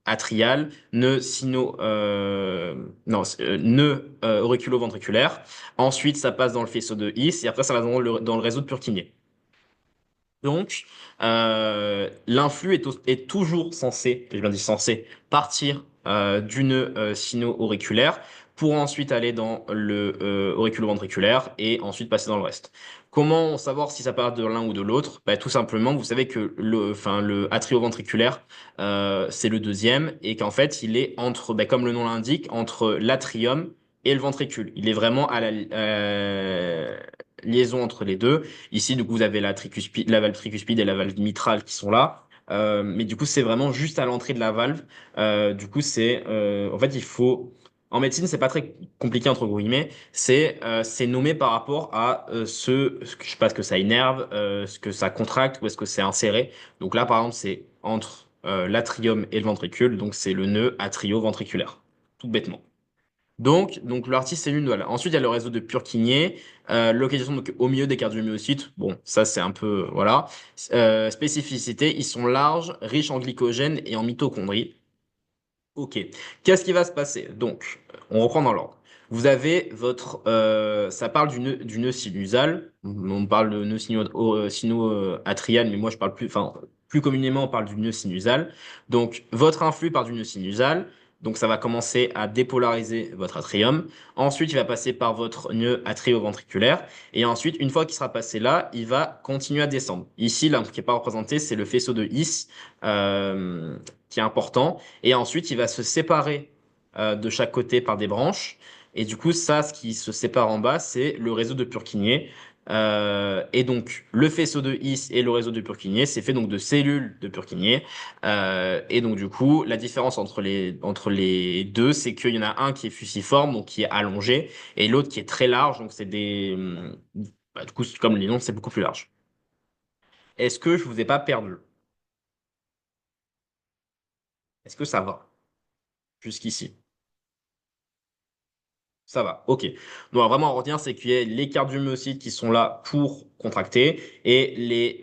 atrial, nœud sino non, nœud auriculo-ventriculaire. Ensuite, ça passe dans le faisceau de His, et après, ça va dans le réseau de Purkinje. Donc, l'influx est toujours censé, j'ai bien dit censé, partir du nœud sino-auriculaire pour ensuite aller dans le auriculo-ventriculaire et ensuite passer dans le reste. Comment savoir si ça part de l'un ou de l'autre? Bah, tout simplement, vous savez que le atrioventriculaire, c'est le deuxième, et qu'en fait, il est entre, bah, comme le nom l'indique, entre l'atrium et le ventricule. Il est vraiment à la liaison entre les deux. Ici, du coup, vous avez la valve tricuspide et la valve mitrale qui sont là. Mais du coup, c'est vraiment juste à l'entrée de la valve. Du coup, en fait, il faut En médecine, c'est pas très compliqué entre guillemets. C'est nommé par rapport à je sais pas, ce que ça énerve, ce que ça contracte ou est-ce que c'est inséré. Donc là, par exemple, c'est entre l'atrium et le ventricule. Donc c'est le nœud atrio-ventriculaire, tout bêtement. Donc l'artiste c'est l'une. Voilà. Ensuite, il y a le réseau de Purkinje, localisation donc, au milieu des cardiomyocytes. Bon, ça c'est un peu voilà. Spécificité, ils sont larges, riches en glycogène et en mitochondries. Ok. Qu'est-ce qui va se passer? Donc, on reprend dans l'ordre. Vous avez ça parle du nœud sinusal. On parle de nœud sino-atrial, mais moi je parle plus, enfin, plus communément on parle du nœud sinusal. Donc, votre influx part du nœud sinusal. Donc, ça va commencer à dépolariser votre atrium. Ensuite, il va passer par votre nœud atrioventriculaire. Et ensuite, une fois qu'il sera passé là, il va continuer à descendre. Ici, là, qui n'est pas représenté, c'est le faisceau de His, qui est important. Et ensuite, il va se séparer de chaque côté par des branches. Et du coup, ça, ce qui se sépare en bas, c'est le réseau de Purkinje. Et donc, le faisceau de His et le réseau de Purkinje, c'est fait donc de cellules de Purkinje. Et donc, du coup, la différence entre les deux, c'est qu'il y en a un qui est fusiforme, donc qui est allongé, et l'autre qui est très large, donc c'est bah, du coup, comme les noms, c'est beaucoup plus large. Est-ce que je vous ai pas perdu? Est-ce que ça va jusqu'ici? Ça va, ok. Donc vraiment à retenir, c'est qu'il y a les cardiomyocytes qui sont là pour contracter et les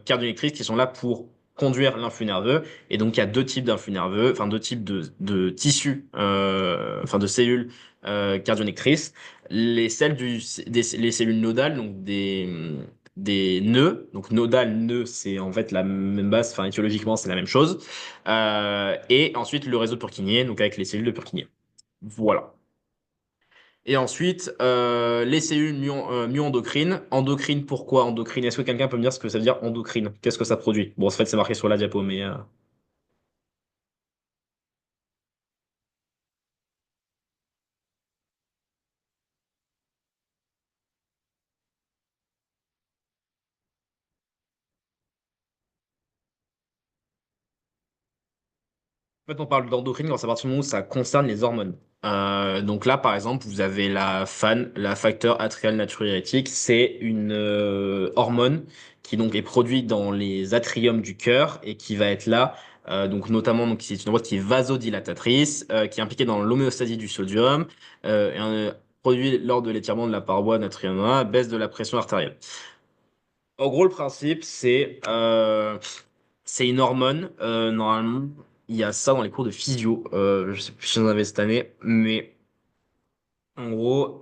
cardioélectrices qui sont là pour conduire l'influx nerveux. Et donc il y a deux types d'influx nerveux, enfin deux types de tissus, enfin de cellules cardioélectrices. Les cellules nodales, donc des nœuds. Donc nodal, nœud, c'est en fait la même base, enfin étiologiquement c'est la même chose. Et ensuite le réseau de Purkinje, donc avec les cellules de Purkinje. Voilà. Et ensuite, les cellules myo-endocrines. Endocrine, pourquoi endocrine? Est-ce que quelqu'un peut me dire ce que ça veut dire endocrine? Qu'est-ce que ça produit? Bon, en fait, c'est marqué sur la diapo, mais en fait, on parle d'endocrine quand à partir du moment où ça concerne les hormones. Donc là, par exemple, vous avez la FAN, la facteur atrial natriurétique. C'est une hormone qui donc est produite dans les atriums du cœur et qui va être là, donc notamment donc c'est une hormone qui est vasodilatatrice, qui est impliquée dans l'homéostasie du sodium, produit lors de l'étirement de la paroi natriurénaire, baisse de la pression artérielle. En gros, le principe, c'est une hormone. Normalement, il y a ça dans les cours de physio. Je sais plus si j'en avais cette année, mais en gros,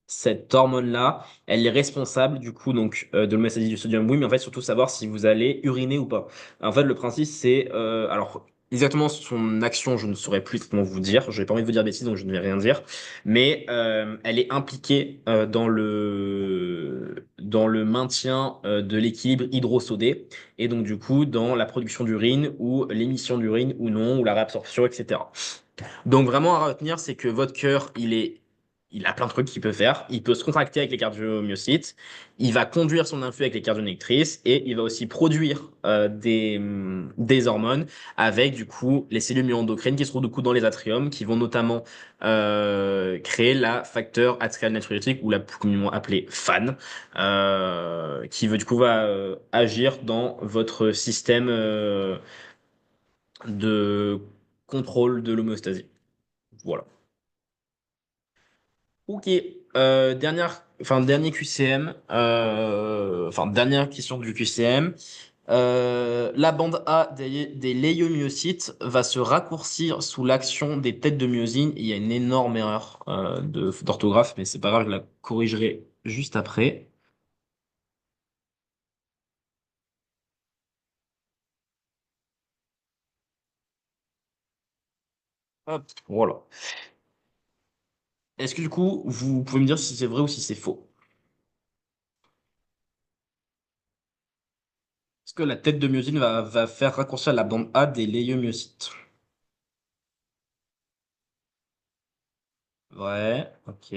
cette hormone-là, elle est responsable du coup donc de l'homéostasie du sodium. Oui, mais en fait surtout savoir si vous allez uriner ou pas. En fait, le principe c'est alors exactement son action, je ne saurais plus comment vous dire. Je n'ai pas envie de vous dire bêtises, donc je ne vais rien dire. Mais elle est impliquée dans le maintien de l'équilibre hydrosodé et donc du coup dans la production d'urine ou l'émission d'urine ou non ou la réabsorption, etc. Donc vraiment à retenir, c'est que votre cœur, il a plein de trucs qu'il peut faire. Il peut se contracter avec les cardiomyocytes, il va conduire son influx avec les cardionéctrices et il va aussi produire des hormones avec du coup les cellules myo-endocrines qui se trouvent du coup dans les atriums, qui vont notamment créer la facteur atrial natriurétique ou la plus communément appelée FAN, qui veut du coup va agir dans votre système de contrôle de l'homéostasie. Voilà. Ok. Dernier QCM. Dernière question du QCM. La bande A des léiomyocytes va se raccourcir sous l'action des têtes de myosine. Il y a une énorme erreur d'orthographe, mais c'est pas grave, je la corrigerai juste après. Hop, voilà. Est-ce que du coup, vous pouvez me dire si c'est vrai ou si c'est faux? Est-ce que la tête de myosine va faire raccourcir la bande A des léiomyocytes? Vrai, ok.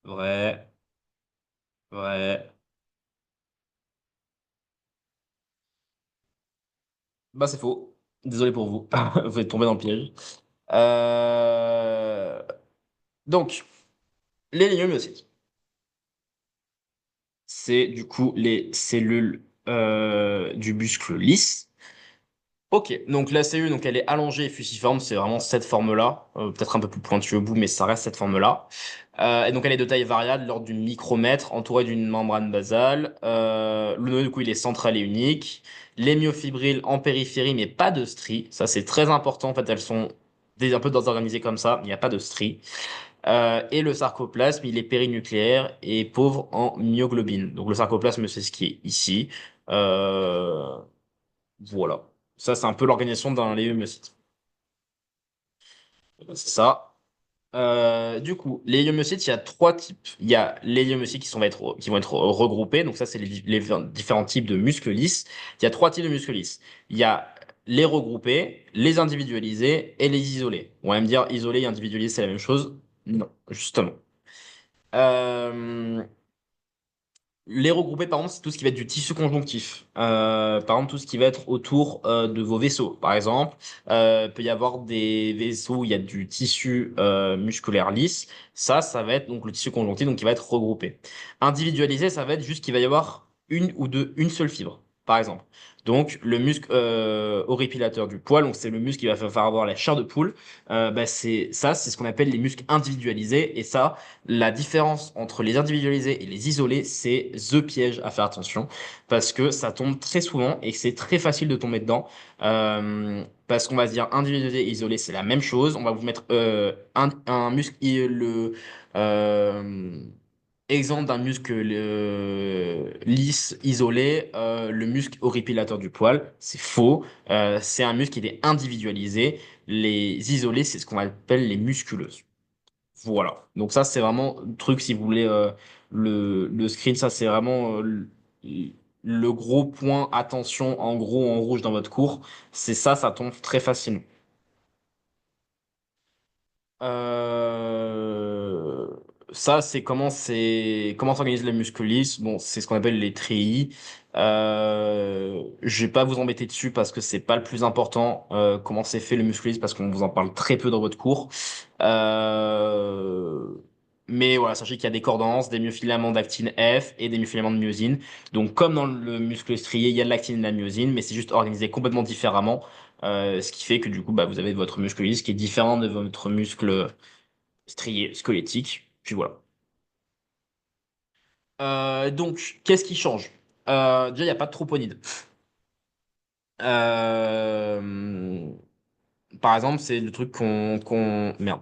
Vrai, ouais. Bah, c'est faux. Désolé pour vous. Vous êtes tombé dans le piège. Euh, Donc, les légumineuses, c'est du coup les cellules du muscle lisse. Ok, donc la cellule, donc elle est allongée et fusiforme, c'est vraiment cette forme-là, peut-être un peu plus pointue au bout, mais ça reste cette forme-là. Et donc elle est de taille variable, l'ordre du micromètre, entourée d'une membrane basale. Le nœud, du coup, il est central et unique. Les myofibrilles en périphérie, mais pas de stries. Ça, c'est très important. En fait, elles sont un peu désorganisées comme ça, il n'y a pas de stries. Et le sarcoplasme, il est périnucléaire et pauvre en myoglobine. Donc le sarcoplasme, c'est ce qui est ici. Euh, voilà. Ça, c'est un peu l'organisation d'un légumocyte. C'est ça. Du coup, les légumocytes, il y a trois types. Il y a les légumocytes qui vont être regroupés. Donc ça, c'est les différents types de muscles lisses. Il y a trois types de muscles lisses. Il y a les regroupés, les individualisés et les isolés. On va me dire isolé et individualisé, c'est la même chose. Non, justement. Euh, Les regroupés, par exemple, c'est tout ce qui va être du tissu conjonctif. Par exemple, tout ce qui va être autour de vos vaisseaux. Par exemple, peut y avoir des vaisseaux où il y a du tissu musculaire lisse. Ça va être donc le tissu conjonctif, donc qui va être regroupé. Individualisé, ça va être juste qu'il va y avoir une seule fibre, par exemple. Donc, le muscle horripilateur du poil, donc c'est le muscle qui va faire avoir la chair de poule. Bah, c'est ce qu'on appelle les muscles individualisés. Et ça, la différence entre les individualisés et les isolés, c'est the piège à faire attention parce que ça tombe très souvent et que c'est très facile de tomber dedans. Parce qu'on va se dire individualisé et isolé, c'est la même chose. On va vous mettre un muscle, euh, exemple d'un muscle lisse, isolé, le muscle horripilateur du poil, c'est faux. C'est un muscle qui est individualisé. Les isolés, c'est ce qu'on appelle les musculeuses. Voilà. Donc ça, c'est vraiment le truc, si vous voulez, le screen, ça, c'est vraiment le gros point, attention, en gros, en rouge dans votre cours. C'est ça, ça tombe très facilement. Euh, Ça, comment s'organise la musculis. Bon, c'est ce qu'on appelle les treillis. Je vais pas vous embêter dessus parce que c'est pas le plus important. Comment c'est fait le musculis parce qu'on vous en parle très peu dans votre cours. Euh, Mais voilà, sachez qu'il y a des cordances, des myofilaments d'actine F et des myofilaments de myosine. Donc, comme dans le muscle strié, il y a de l'actine et de la myosine, mais c'est juste organisé complètement différemment. Ce qui fait que du coup, bah, vous avez votre muscle lisse qui est différent de votre muscle strié squelettique. Puis voilà. Donc, qu'est-ce qui change? Déjà, il n'y a pas de troponide. Euh, Par exemple, c'est le truc merde,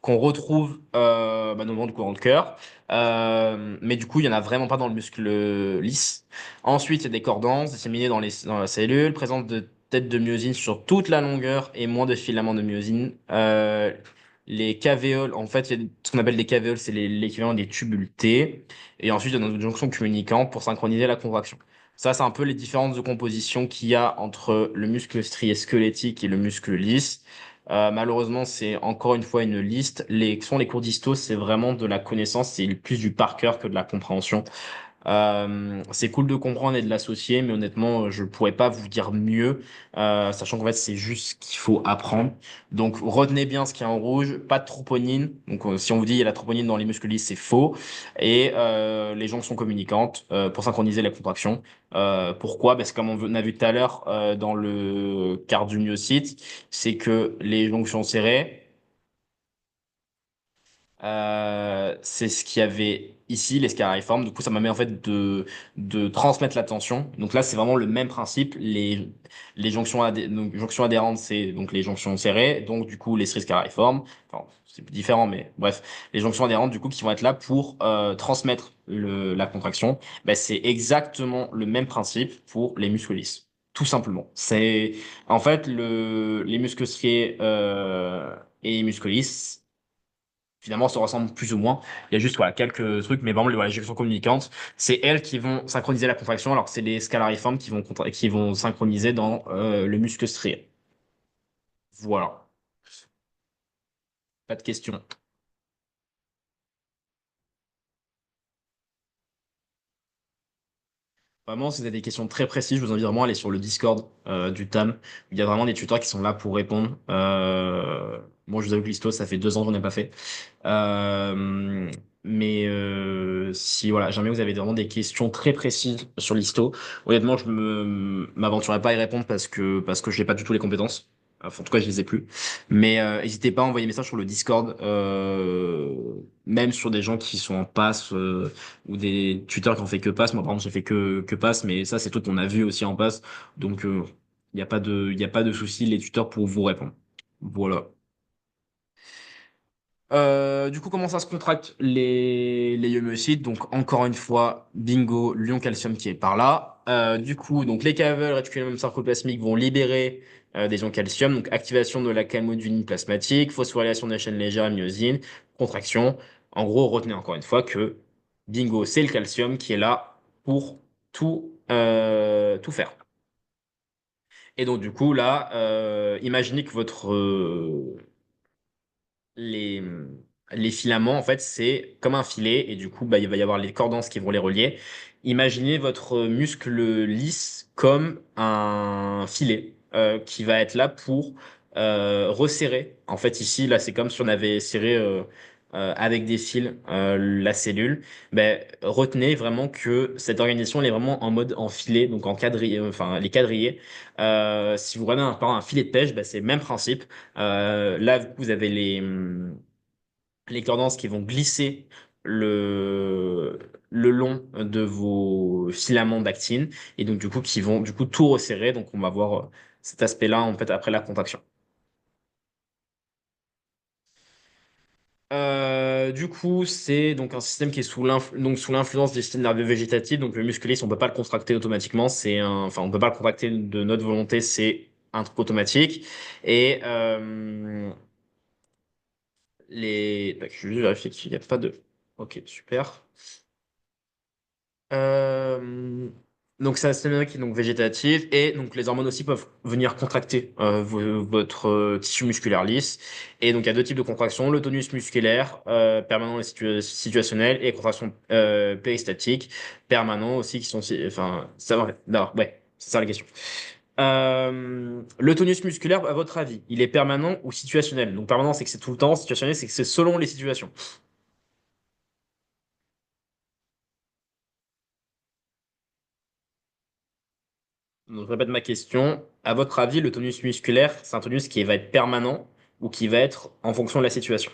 qu'on retrouve bah, dans le courant de cœur. Mais du coup, il n'y en a vraiment pas dans le muscle lisse. Ensuite, il y a des cordances disséminées dans la cellule, présence de têtes de myosine sur toute la longueur et moins de filaments de myosine. Les cavéoles, en fait, il y a ce qu'on appelle des cavéoles, c'est l'équivalent des tubules T. Et ensuite, il y a une jonction communicante pour synchroniser la contraction. Ça, c'est un peu les différences de composition qu'il y a entre le muscle strié squelettique et le muscle lisse. Malheureusement, c'est encore une fois une liste. Les cours d'histo, c'est vraiment de la connaissance, c'est plus du par cœur que de la compréhension. C'est cool de comprendre et de l'associer, mais honnêtement, je pourrais pas vous dire mieux, sachant qu'en fait, c'est juste ce qu'il faut apprendre. Donc, retenez bien ce qu'il y a en rouge, pas de troponine. Donc, si on vous dit il y a la troponine dans les muscles lisses, c'est faux. Et les jonctions communicantes pour synchroniser la contraction. Pourquoi? Parce que comme on a vu tout à l'heure dans le cardiomyocyte, c'est que les jonctions serrées c'est ce qu'il y avait ici, les scalariformes. Du coup, ça m'a permet en fait de transmettre la tension. Donc là, c'est vraiment le même principe. Les donc, jonctions adhérentes, c'est donc les jonctions serrées. Donc, du coup, les scalariformes. Enfin, c'est différent, mais bref. Les jonctions adhérentes, du coup, qui vont être là pour transmettre la contraction. Ben, c'est exactement le même principe pour les muscles lisses. Tout simplement. En fait, les muscles striés et les muscles lisses finalement, ça ressemble plus ou moins. Il y a juste voilà, quelques trucs, mais vraiment, les injections communicantes, c'est elles qui vont synchroniser la contraction, alors que c'est les scalariformes qui vont synchroniser dans le muscle strié. Voilà. Pas de question. Vraiment, si vous avez des questions très précises, je vous invite vraiment à aller sur le Discord du TAM. Il y a vraiment des tuteurs qui sont là pour répondre. Moi, je vous avoue que l'histo, ça fait 2 ans que j'en ai pas fait. Euh, mais si voilà, jamais vous avez vraiment des questions très précises sur l'histo, honnêtement, je m'aventurerai pas à y répondre parce que je n'ai pas du tout les compétences. Enfin, en tout cas, je les ai plus. Mais n'hésitez pas à envoyer des messages sur le Discord, même sur des gens qui sont en passe ou des tuteurs qui ont fait que passe. Moi, par exemple, j'ai fait que passe, mais ça, c'est tout qu'on a vu aussi en passe. Donc, il y a pas de souci, les tuteurs pour vous répondre. Voilà. Du coup, comment ça se contracte les yémeucytes? Donc, encore une fois, bingo, l'ion calcium qui est par là. Du coup, donc les caveolles réticulum sarcoplasmiques vont libérer des ions calcium. Donc, activation de la calmoduline plasmatique, phosphorylation de la chaîne légère, myosine, contraction. En gros, retenez encore une fois que bingo, c'est le calcium qui est là pour tout faire. Et donc, du coup, là, imaginez que les, les filaments, en fait, c'est comme un filet, et du coup, bah, il va y avoir les cordances qui vont les relier. Imaginez votre muscle lisse comme un filet qui va être là pour resserrer. En fait, ici, là, c'est comme si on avait serré avec des fils la cellule. Ben, retenez vraiment que cette organisation, elle est vraiment en mode en filet, donc en quadrillé, enfin, les quadrillés. Si vous regardez par exemple, un filet de pêche, ben, c'est le même principe. Là, vous avez les cordances qui vont glisser le long de vos filaments d'actine et donc du coup qui vont du coup tout resserrer. Donc on va voir cet aspect-là en fait après la contraction. Du coup, c'est donc un système qui est donc sous l'influence des systèmes nerveux végétatifs. Donc le muscle lisse, on peut pas le contracter automatiquement. Enfin, on peut pas le contracter de notre volonté. C'est un truc automatique. Et je vais juste vérifier qu'il n'y a pas de. Ok, super. Euh, donc c'est un système qui est donc végétatif et donc les hormones aussi peuvent venir contracter votre tissu musculaire lisse. Et donc il y a deux types de contractions, le tonus musculaire permanent et situationnel et contraction péristatique permanent aussi qui sont enfin ça va non, ouais c'est ça la question. Le tonus musculaire à votre avis il est permanent ou situationnel? Donc permanent c'est que c'est tout le temps, situationnel c'est que c'est selon les situations. Donc, je répète ma question. À votre avis, le tonus musculaire, c'est un tonus qui va être permanent ou qui va être en fonction de la situation?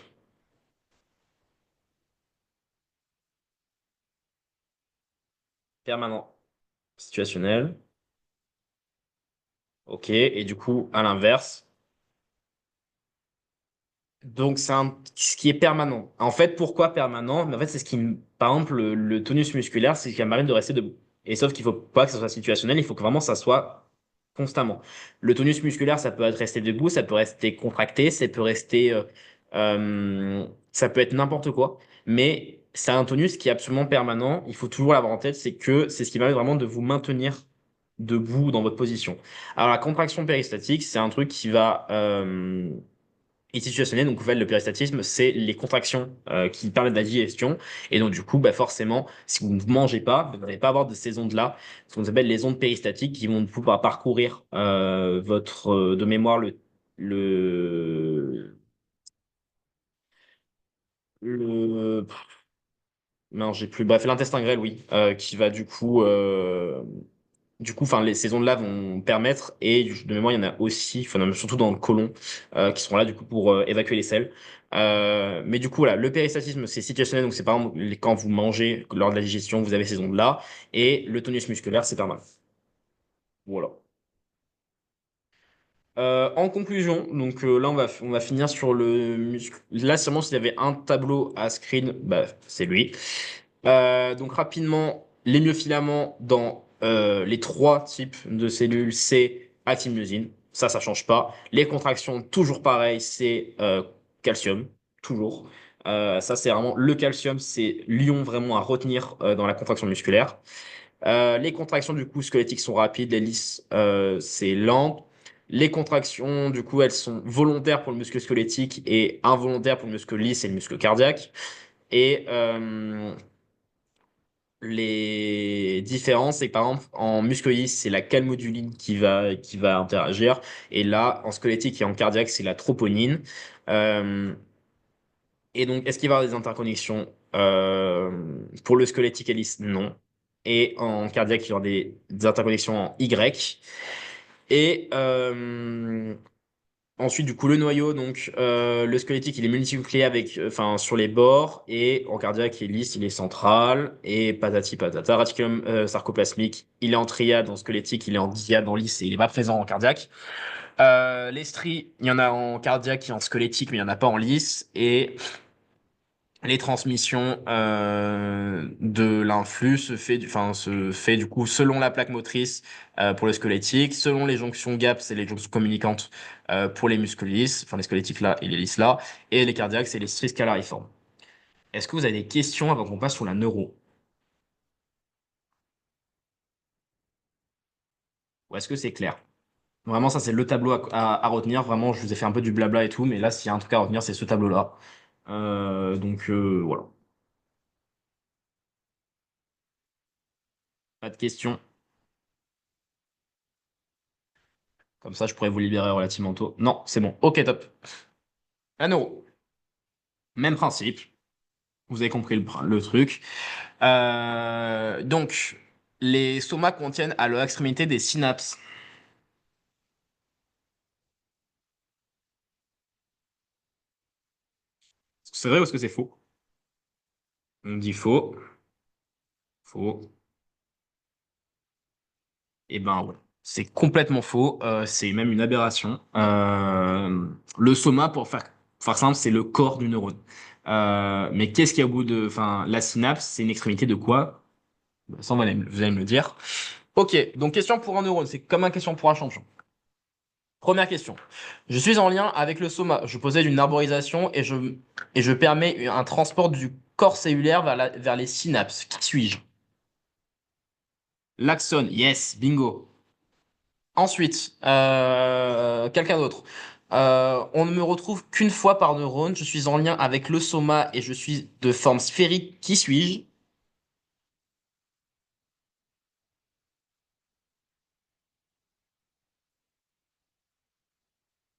Permanent. Situationnel. Ok. Et du coup, à l'inverse. Donc, ce qui est permanent. En fait, pourquoi permanent? Mais en fait, c'est ce qui, par exemple, le tonus musculaire, c'est ce qui permet de rester debout. Et sauf qu'il faut pas que ce soit situationnel, il faut que vraiment ça soit constamment. Le tonus musculaire, ça peut être resté debout, ça peut rester contracté, ça peut rester, ça peut être n'importe quoi. Mais c'est un tonus qui est absolument permanent. Il faut toujours l'avoir en tête, c'est que c'est ce qui permet vraiment de vous maintenir debout dans votre position. Alors, la contraction péristatique, c'est un truc qui va, et situationnel, donc en fait, le péristatisme, c'est les contractions qui permettent de la digestion. Et donc, du coup, bah, forcément, si vous ne mangez pas, vous n'allez pas avoir de ces ondes-là, ce qu'on appelle les ondes péristatiques, qui vont pouvoir parcourir de mémoire le, le, non, j'ai plus, bref, l'intestin grêle, oui, qui va du coup, enfin, ces ondes-là vont permettre, et de mémoire, il y en a aussi, enfin, surtout dans le côlon, qui sont là du coup pour évacuer les selles. Mais du coup, voilà, le péristatisme, c'est situationnel, donc c'est par exemple quand vous mangez, lors de la digestion, vous avez ces ondes-là, et le tonus musculaire, c'est permanent. Voilà. En conclusion, donc là on va finir sur le muscle. Là seulement s'il y avait un tableau à screen, bah c'est lui. Donc rapidement, les myofilaments dans les trois types de cellules, c'est actine-myosine. Ça change pas. Les contractions, toujours pareil, c'est calcium, toujours. Ça, c'est vraiment le calcium, c'est l'ion vraiment à retenir dans la contraction musculaire. Les contractions du coup squelettiques sont rapides, les lisses c'est lent. Les contractions du coup elles sont volontaires pour le muscle squelettique et involontaires pour le muscle lisse et le muscle cardiaque. Et les différences, c'est que par exemple, en musculis, c'est la calmoduline qui va interagir. Et là, en squelettique et en cardiaque, c'est la troponine. Euh, et donc, est-ce qu'il va y avoir des interconnexions? Pour le squelettique et lisse, non. Et en cardiaque, il y aura des interconnexions en Y. Et ensuite, du coup, le noyau, donc le squelettique, il est multinucléé avec, enfin, sur les bords, et en cardiaque, il est lisse, il est central, et patati patata. Reticulum sarcoplasmique, il est en triade en squelettique, il est en diade en lisse, et il est pas présent en cardiaque. Les stries, il y en a en cardiaque et en squelettique, mais il y en a pas en lisse, et les transmissions de l'influx se fait du coup selon la plaque motrice pour le squelettique, selon les jonctions gap, c'est les jonctions communicantes pour les muscles lisses, enfin les squelettiques là et les lisses là, et les cardiaques, c'est les stries scalariformes. Est-ce que vous avez des questions avant qu'on passe sur la neuro? Ou est-ce que c'est clair? Vraiment, ça c'est le tableau à retenir. Vraiment, je vous ai fait un peu du blabla et tout, mais là, s'il y a un truc à retenir, c'est ce tableau-là. Voilà. Pas de questions. Comme ça, je pourrais vous libérer relativement tôt. Non, c'est bon. Ok, top. La neuro. Même principe. Vous avez compris le truc. Donc, les somas contiennent à leur extrémité des synapses. Est-ce que c'est vrai ou est-ce que c'est faux? On dit faux. Faux. Eh ben, voilà. C'est complètement faux. C'est même une aberration. Le soma, pour faire simple, c'est le corps du neurone. Mais qu'est-ce qu'il y a au bout de... Enfin, la synapse, c'est une extrémité de quoi? Ça, vous allez me le dire. Ok, donc question pour un neurone. C'est comme une question pour un champion. Première question. Je suis en lien avec le soma. Je possède une arborisation et je permets un transport du corps cellulaire vers les synapses. Qui suis-je? L'axone. Yes, bingo. Ensuite, quelqu'un d'autre. On ne me retrouve qu'une fois par neurone. Je suis en lien avec le soma et je suis de forme sphérique. Qui suis-je?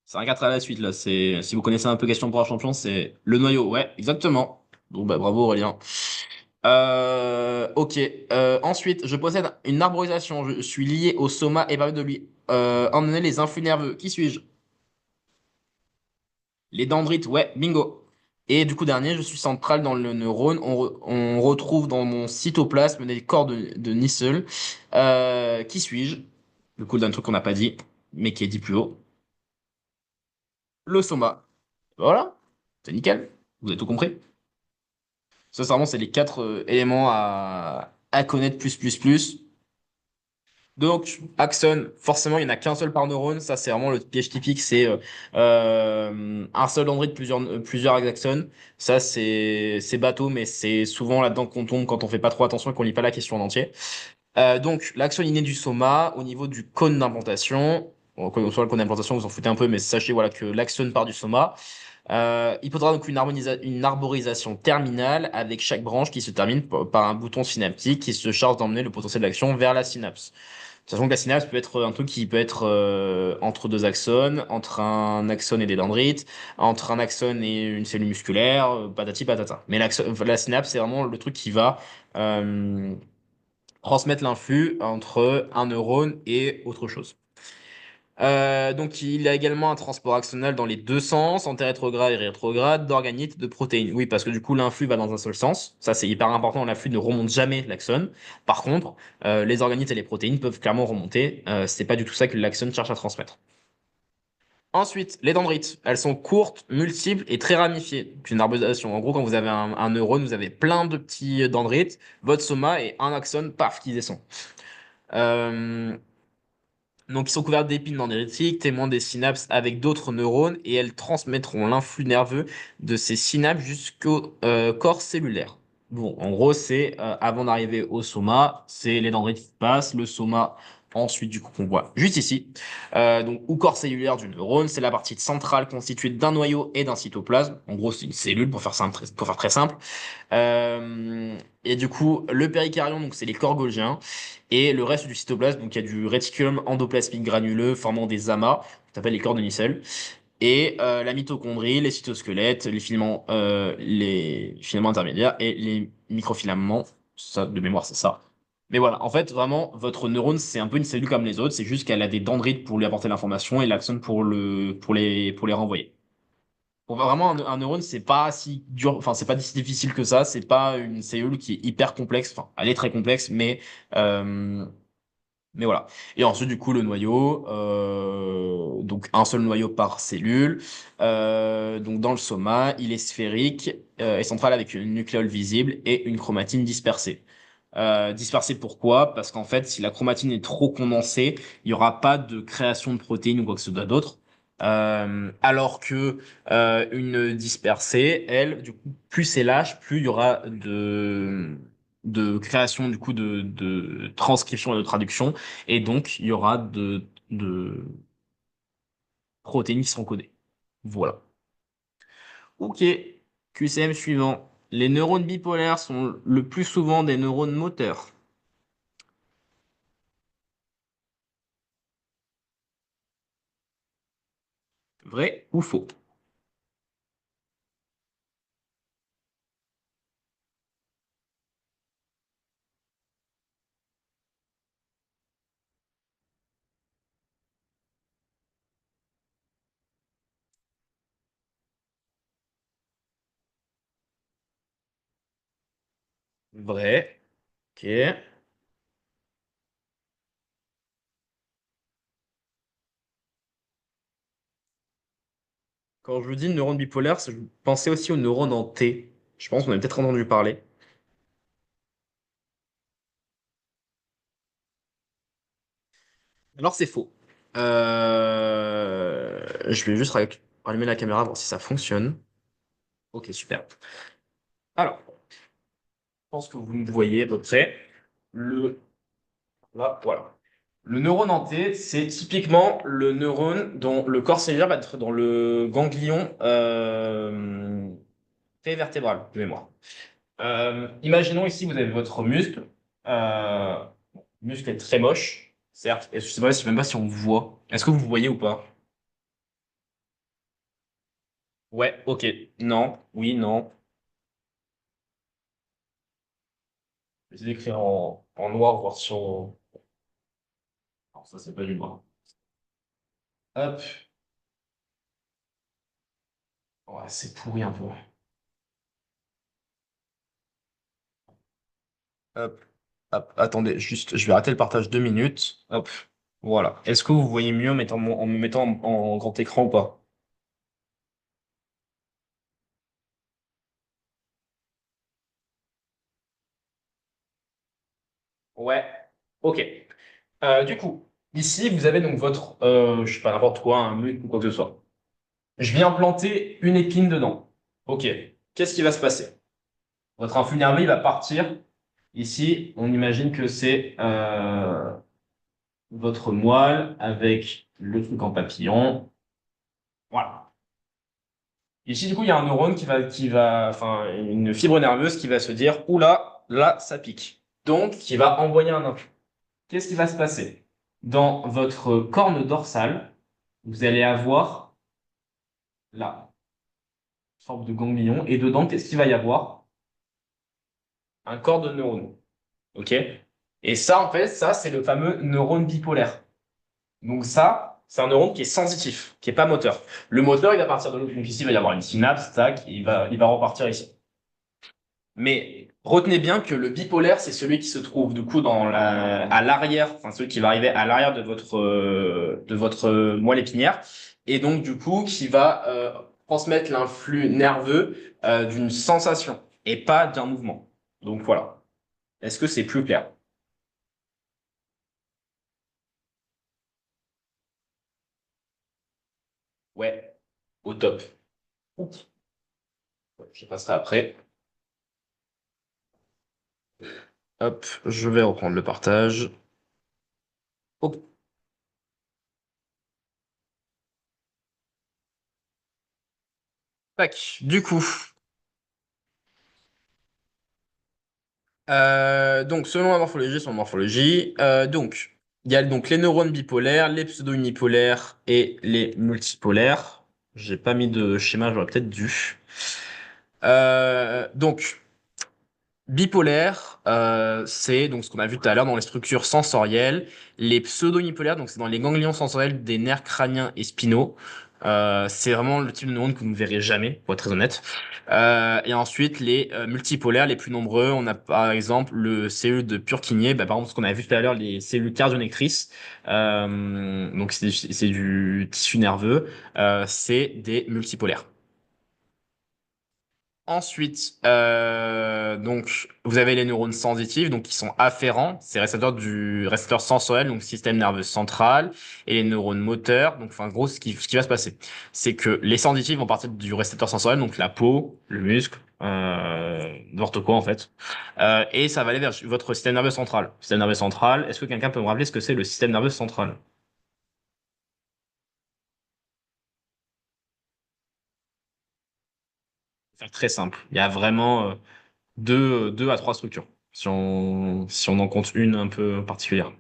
C'est un 4 à la suite, là. Si vous connaissez un peu Question pour un champion, c'est le noyau. Ouais, exactement. Bon, bah, bravo Aurélien. Ok. Ensuite, je possède une arborisation. Je suis lié au soma et permets de lui emmener les influx nerveux. Qui suis-je? Les dendrites, ouais, bingo. Et du coup, dernier, je suis central dans le neurone. On retrouve dans mon cytoplasme des corps de Nissl. Qui suis-je? Du coup, d'un truc qu'on n'a pas dit, mais qui est dit plus haut. Le soma. Voilà, c'est nickel. Vous avez tout compris. Ça, c'est vraiment, c'est les quatre éléments à connaître plus. Donc, axone, forcément, il n'y en a qu'un seul par neurone. Ça, c'est vraiment le piège typique. C'est un seul dendrite, plusieurs axones. Ça, c'est bateau, mais c'est souvent là-dedans qu'on tombe quand on fait pas trop attention et qu'on lit pas la question en entier. Donc, l'axone inné du soma, au niveau du cône d'implantation. Bon, soit le cône d'implantation, vous en foutez un peu, mais sachez voilà, que l'axone part du soma. Il faudra donc une arborisation terminale avec chaque branche qui se termine par un bouton synaptique qui se charge d'emmener le potentiel d'action vers la synapse. Sachant que la synapse peut être un truc qui peut être entre deux axones, entre un axone et des dendrites, entre un axone et une cellule musculaire, patati patata. Mais la synapse, c'est vraiment le truc qui va euh, transmettre l'influx entre un neurone et autre chose. Donc, il a également un transport axonal dans les deux sens, antérétrograde et rétrograde, d'organites, de protéines. Oui, parce que du coup, l'influx va dans un seul sens. Ça, c'est hyper important. L'influx ne remonte jamais l'axone. Par contre, les organites et les protéines peuvent clairement remonter. C'est pas du tout ça que l'axone cherche à transmettre. Ensuite, les dendrites. Elles sont courtes, multiples et très ramifiées. Donc, une arborisation. En gros, quand vous avez un neurone, vous avez plein de petits dendrites, votre soma et un axone, paf, qui descend. Euh, Donc, ils sont couverts d'épines dendritiques, témoins des synapses avec d'autres neurones, et elles transmettront l'influx nerveux de ces synapses jusqu'au corps cellulaire. Bon, en gros, c'est avant d'arriver au soma, c'est les dendrites qui passent, le soma Ensuite, du coup, qu'on voit juste ici. Donc, ou corps cellulaire du neurone, c'est la partie centrale constituée d'un noyau et d'un cytoplasme. En gros, c'est une cellule pour faire simple, pour faire très simple. Et du coup, le péricardion, donc c'est les corps Golgiens, et le reste du cytoplasme, donc il y a du réticulum endoplasmique granuleux formant des amas, qu'on appelle les corps de micelle, et la mitochondrie, les cytosquelettes, les filaments intermédiaires et les microfilaments. Ça, de mémoire, c'est ça. Mais voilà, en fait, vraiment, votre neurone, c'est un peu une cellule comme les autres, c'est juste qu'elle a des dendrites pour lui apporter l'information et l'axone pour les renvoyer. Vraiment, un neurone, c'est pas si dur, enfin, c'est pas si difficile que ça. C'est pas une cellule qui est hyper complexe. Enfin, elle est très complexe, euh, mais voilà. Et ensuite, du coup, le noyau, donc un seul noyau par cellule. Donc, dans le soma, il est sphérique et central avec une nucléole visible et une chromatine dispersée. Dispersée pourquoi? Parce qu'en fait, si la chromatine est trop condensée, il n'y aura pas de création de protéines ou quoi que ce soit d'autre. Alors que une dispersée, elle, du coup, plus c'est lâche, plus il y aura de création du coup de transcription et de traduction, et donc il y aura de protéines qui seront codées. Voilà. Ok. QCM suivant. Les neurones bipolaires sont le plus souvent des neurones moteurs. Vrai ou faux? Vrai. Ok. Quand je vous dis neurone bipolaire, je pensais aussi aux neurones en T. Je pense qu'on a peut-être entendu parler. Alors c'est faux. Je vais juste rallumer la caméra, voir si ça fonctionne. Ok, super. Alors, je pense que vous me voyez à peu près. Le, là, voilà. Le neurone en T, c'est typiquement le neurone dont le corps cellulaire va être dans le ganglion prévertébral de mémoire. Imaginons ici, vous avez votre muscle. Euh, le muscle est très moche, certes. Et je sais pas, même pas si on voit. Est-ce que vous voyez ou pas? Ouais, ok. Non, oui, non. Je vais essayer d'écrire en noir, voir si on. Non, ça, c'est pas du noir. Hop. Ouais, c'est pourri un peu. Hop. Hop. Attendez, juste, je vais arrêter le partage 2 minutes. Hop. Voilà. Est-ce que vous voyez mieux en me mettant en grand écran ou pas? Ouais. Ok. Du coup, ici, vous avez donc votre, je sais pas, n'importe quoi, un muscle ou quoi que ce soit. Je viens planter une épine dedans. Ok. Qu'est-ce qui va se passer? Votre influx nerveux, il va partir. Ici, on imagine que c'est votre moelle avec le truc en papillon. Voilà. Ici, du coup, il y a un neurone enfin, une fibre nerveuse qui va se dire, oula, là, ça pique. Donc, qui va envoyer un influx. Qu'est-ce qui va se passer? Dans votre corne dorsale, vous allez avoir là, une forme de ganglion, et dedans, qu'est-ce qu'il va y avoir? Un corps de neurones. OK? Et ça, en fait, ça, c'est le fameux neurone bipolaire. Donc ça, c'est un neurone qui est sensitif, qui est pas moteur. Le moteur, il va partir de l'autre. Donc ici, il va y avoir une synapse, tac, et il va repartir ici. Mais retenez bien que le bipolaire, c'est celui qui se trouve du coup à l'arrière, enfin celui qui va arriver à l'arrière de votre moelle épinière, et donc du coup qui va transmettre l'influx nerveux d'une sensation et pas d'un mouvement. Donc voilà. Est-ce que c'est plus clair? Ouais, au top. Oups. Je passerai après. Hop, je vais reprendre le partage. Ok. Tac. Du coup, donc selon la morphologie, son morphologie, donc il y a donc les neurones bipolaires, les pseudo-unipolaires et les multipolaires. J'ai pas mis de schéma, j'aurais peut-être dû. Donc bipolaire, c'est donc ce qu'on a vu tout à l'heure dans les structures sensorielles. Les pseudo-unipolaires, donc c'est dans les ganglions sensoriels des nerfs crâniens et spinaux. C'est vraiment le type de neurone que vous ne verrez jamais, pour être très honnête. Et ensuite, les multipolaires, les plus nombreux, on a par exemple le cellules de Purkinje, bah, par exemple ce qu'on a vu tout à l'heure, les cellules cardionectrices. Donc c'est du tissu nerveux. C'est des multipolaires. Ensuite, donc, vous avez les neurones sensitifs, donc qui sont afférents, c'est récepteurs du récepteur sensoriel, donc système nerveux central, et les neurones moteurs. Donc, enfin, en gros, ce qui va se passer, c'est que les sensitifs vont partir du récepteur sensoriel, donc la peau, le muscle, n'importe quoi en fait, et ça va aller vers votre système nerveux central. Système nerveux central. Est-ce que quelqu'un peut me rappeler ce que c'est le système nerveux central? Faire très simple. Il y a vraiment deux à trois structures, si on en compte une un peu particulière.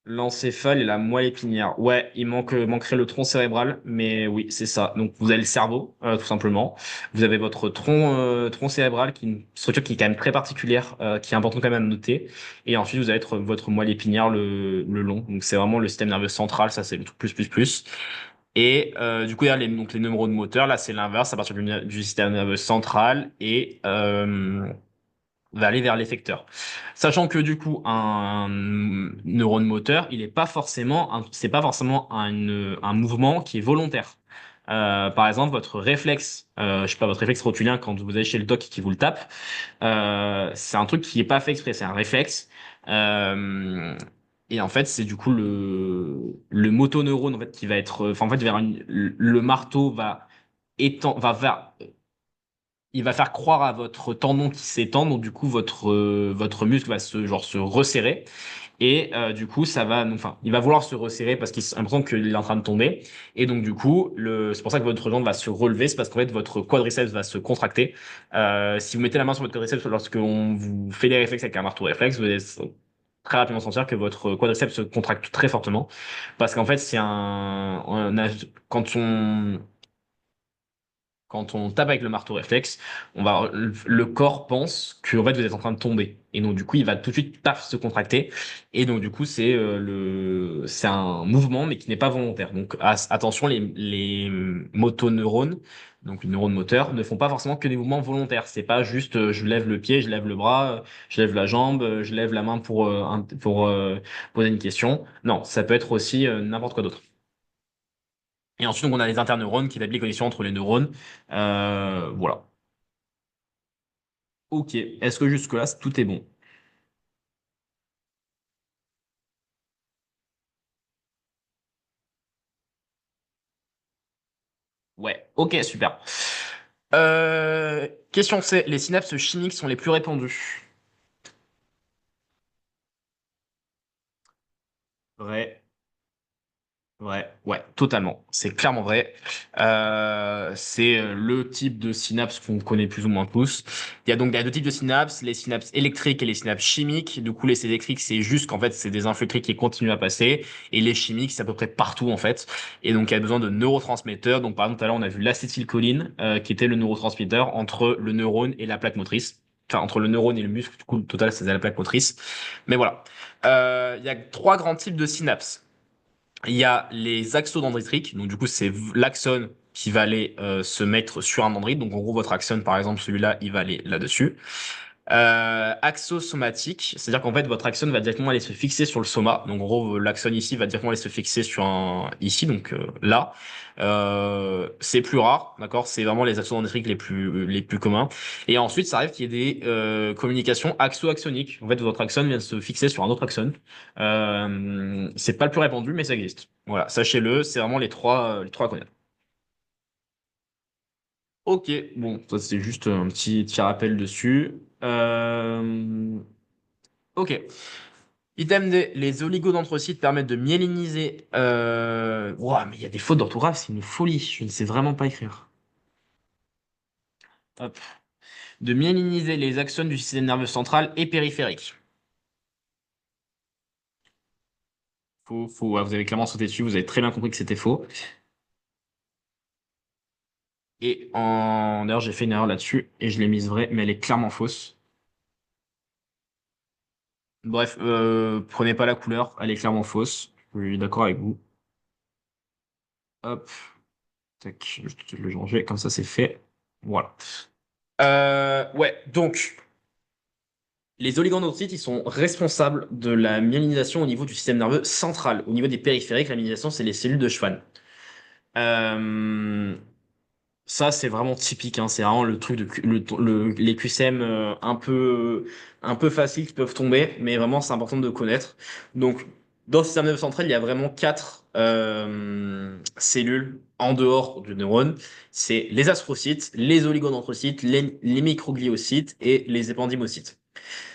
L'encéphale et la moelle épinière. Ouais, manquerait le tronc cérébral, mais oui, c'est ça. Donc vous avez le cerveau, tout simplement. Vous avez votre tronc cérébral, qui est une structure qui est quand même très particulière, qui est importante quand même à noter. Et ensuite, vous avez votre moelle épinière le long. Donc c'est vraiment le système nerveux central, ça c'est le truc plus plus plus. Et du coup, il y a donc les neurones moteurs. Là, c'est l'inverse, à partir du système nerveux central. Et va aller vers l'effecteur. Sachant que du coup, un neurone moteur, c'est pas forcément un mouvement qui est volontaire. Par exemple, votre réflexe, je sais pas, votre réflexe rotulien quand vous allez chez le doc et qui vous le tape, c'est un truc qui est pas fait exprès, c'est un réflexe. Euh, et en fait, c'est du coup le motoneurone en fait qui va être, enfin en fait, le marteau va il va faire croire à votre tendon qui s'étend, donc du coup votre muscle va se resserrer et du coup ça va, enfin il va vouloir se resserrer parce qu'il a l'impression qu'il est en train de tomber et donc du coup c'est pour ça que votre jambe va se relever, c'est parce qu'en fait votre quadriceps va se contracter. Si vous mettez la main sur votre quadriceps lorsque on vous fait des réflexes avec un marteau réflexe, vous allez très rapidement sentir que votre quadriceps se contracte très fortement parce qu'en fait c'est quand on tape avec le marteau réflexe, le corps pense que en fait vous êtes en train de tomber. Et donc du coup, il va tout de suite paf se contracter. Et donc du coup, c'est un mouvement mais qui n'est pas volontaire. Donc attention, les motoneurones, donc les neurones moteurs, ne font pas forcément que des mouvements volontaires. C'est pas juste je lève le pied, je lève le bras, je lève la jambe, je lève la main pour poser une question. Non, ça peut être aussi n'importe quoi d'autre. Et ensuite, donc, on a les interneurones qui établissent les connexions entre les neurones. Voilà. Ok. Est-ce que jusque-là, tout est bon? Ouais. Ok, super. Question C. Les synapses chimiques sont les plus répandues. Vrai. Ouais, totalement. C'est clairement vrai. C'est le type de synapse qu'on connaît plus ou moins tous. Il y a deux types de synapses, les synapses électriques et les synapses chimiques. Du coup, les électriques, c'est juste qu'en fait, c'est des influx électriques qui continuent à passer. Et les chimiques, c'est à peu près partout, en fait. Et donc, il y a besoin de neurotransmetteurs. Donc, par exemple, tout à l'heure, on a vu l'acétylcholine, qui était le neurotransmetteur entre le neurone et la plaque motrice. Enfin, entre le neurone et le muscle, du coup, le total, c'est la plaque motrice. Mais voilà. Il y a trois grands types de synapses. Il y a les axons dendritriques, donc du coup c'est l'axone qui va aller se mettre sur un dendrite. Donc en gros votre axone par exemple celui-là il va aller là-dessus. Axosomatique, c'est-à-dire qu'en fait votre axone va directement aller se fixer sur le soma. Donc en gros l'axone ici va directement aller se fixer sur un ici donc là. C'est plus rare, d'accord? C'est vraiment les axons dendritriques les plus communs. Et ensuite ça arrive qu'il y ait des communications axo-axoniques. En fait votre axone vient se fixer sur un autre axone. C'est pas le plus répandu mais ça existe. Voilà, sachez-le, c'est vraiment les trois à connaître. Ok, bon, ça c'est juste un petit rappel dessus. Euh, Ok. Item D, les oligodendrocytes permettent de myéliniser. Ouah, mais il y a des fautes d'orthographe, c'est une folie. Je ne sais vraiment pas écrire. Hop. De myéliniser les axones du système nerveux central et périphérique. Faux, faux. Ouais, vous avez clairement sauté dessus, vous avez très bien compris que c'était faux. D'ailleurs, j'ai fait une erreur là-dessus et je l'ai mise vraie, mais elle est clairement fausse. Bref, prenez pas la couleur, elle est clairement fausse. Je suis d'accord avec vous. Hop, tac, je vais le changer, comme ça c'est fait. Voilà. Ouais, donc, les oligodendrocytes, ils sont responsables de la myélinisation au niveau du système nerveux central. Au niveau des périphériques, la myélinisation, c'est les cellules de Schwann. Euh, Ça, c'est vraiment typique, hein. C'est vraiment le truc les QCM un peu faciles qui peuvent tomber, mais vraiment, c'est important de connaître. Donc, dans le système nerveux central, il y a vraiment quatre cellules en dehors du neurone. C'est les astrocytes, les oligodendrocytes, les microgliocytes et les épendymocytes.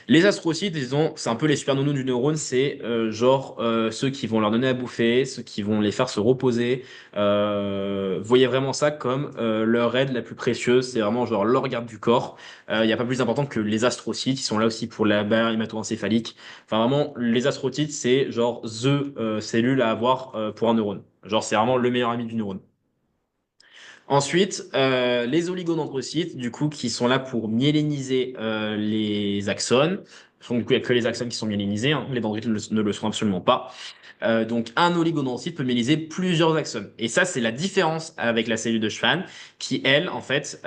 Les astrocytes, disons, c'est un peu les super nounous du neurone, c'est genre ceux qui vont leur donner à bouffer, ceux qui vont les faire se reposer. Voyez vraiment ça comme leur aide la plus précieuse, c'est vraiment genre leur garde du corps. Il n'y a pas plus important que les astrocytes, ils sont là aussi pour la barrière hémato-encéphalique. Enfin vraiment, les astrocytes, c'est genre cellule à avoir pour un neurone. Genre c'est vraiment le meilleur ami du neurone. Ensuite, les oligodendrocytes, du coup, qui sont là pour myéliniser les axones. Donc, du coup, il n'y a que les axones qui sont myélinisés, hein. Les dendrites ne le sont absolument pas. Donc, un oligodendrocyte peut myéliniser plusieurs axones. Et ça, c'est la différence avec la cellule de Schwann, qui, elle, en fait,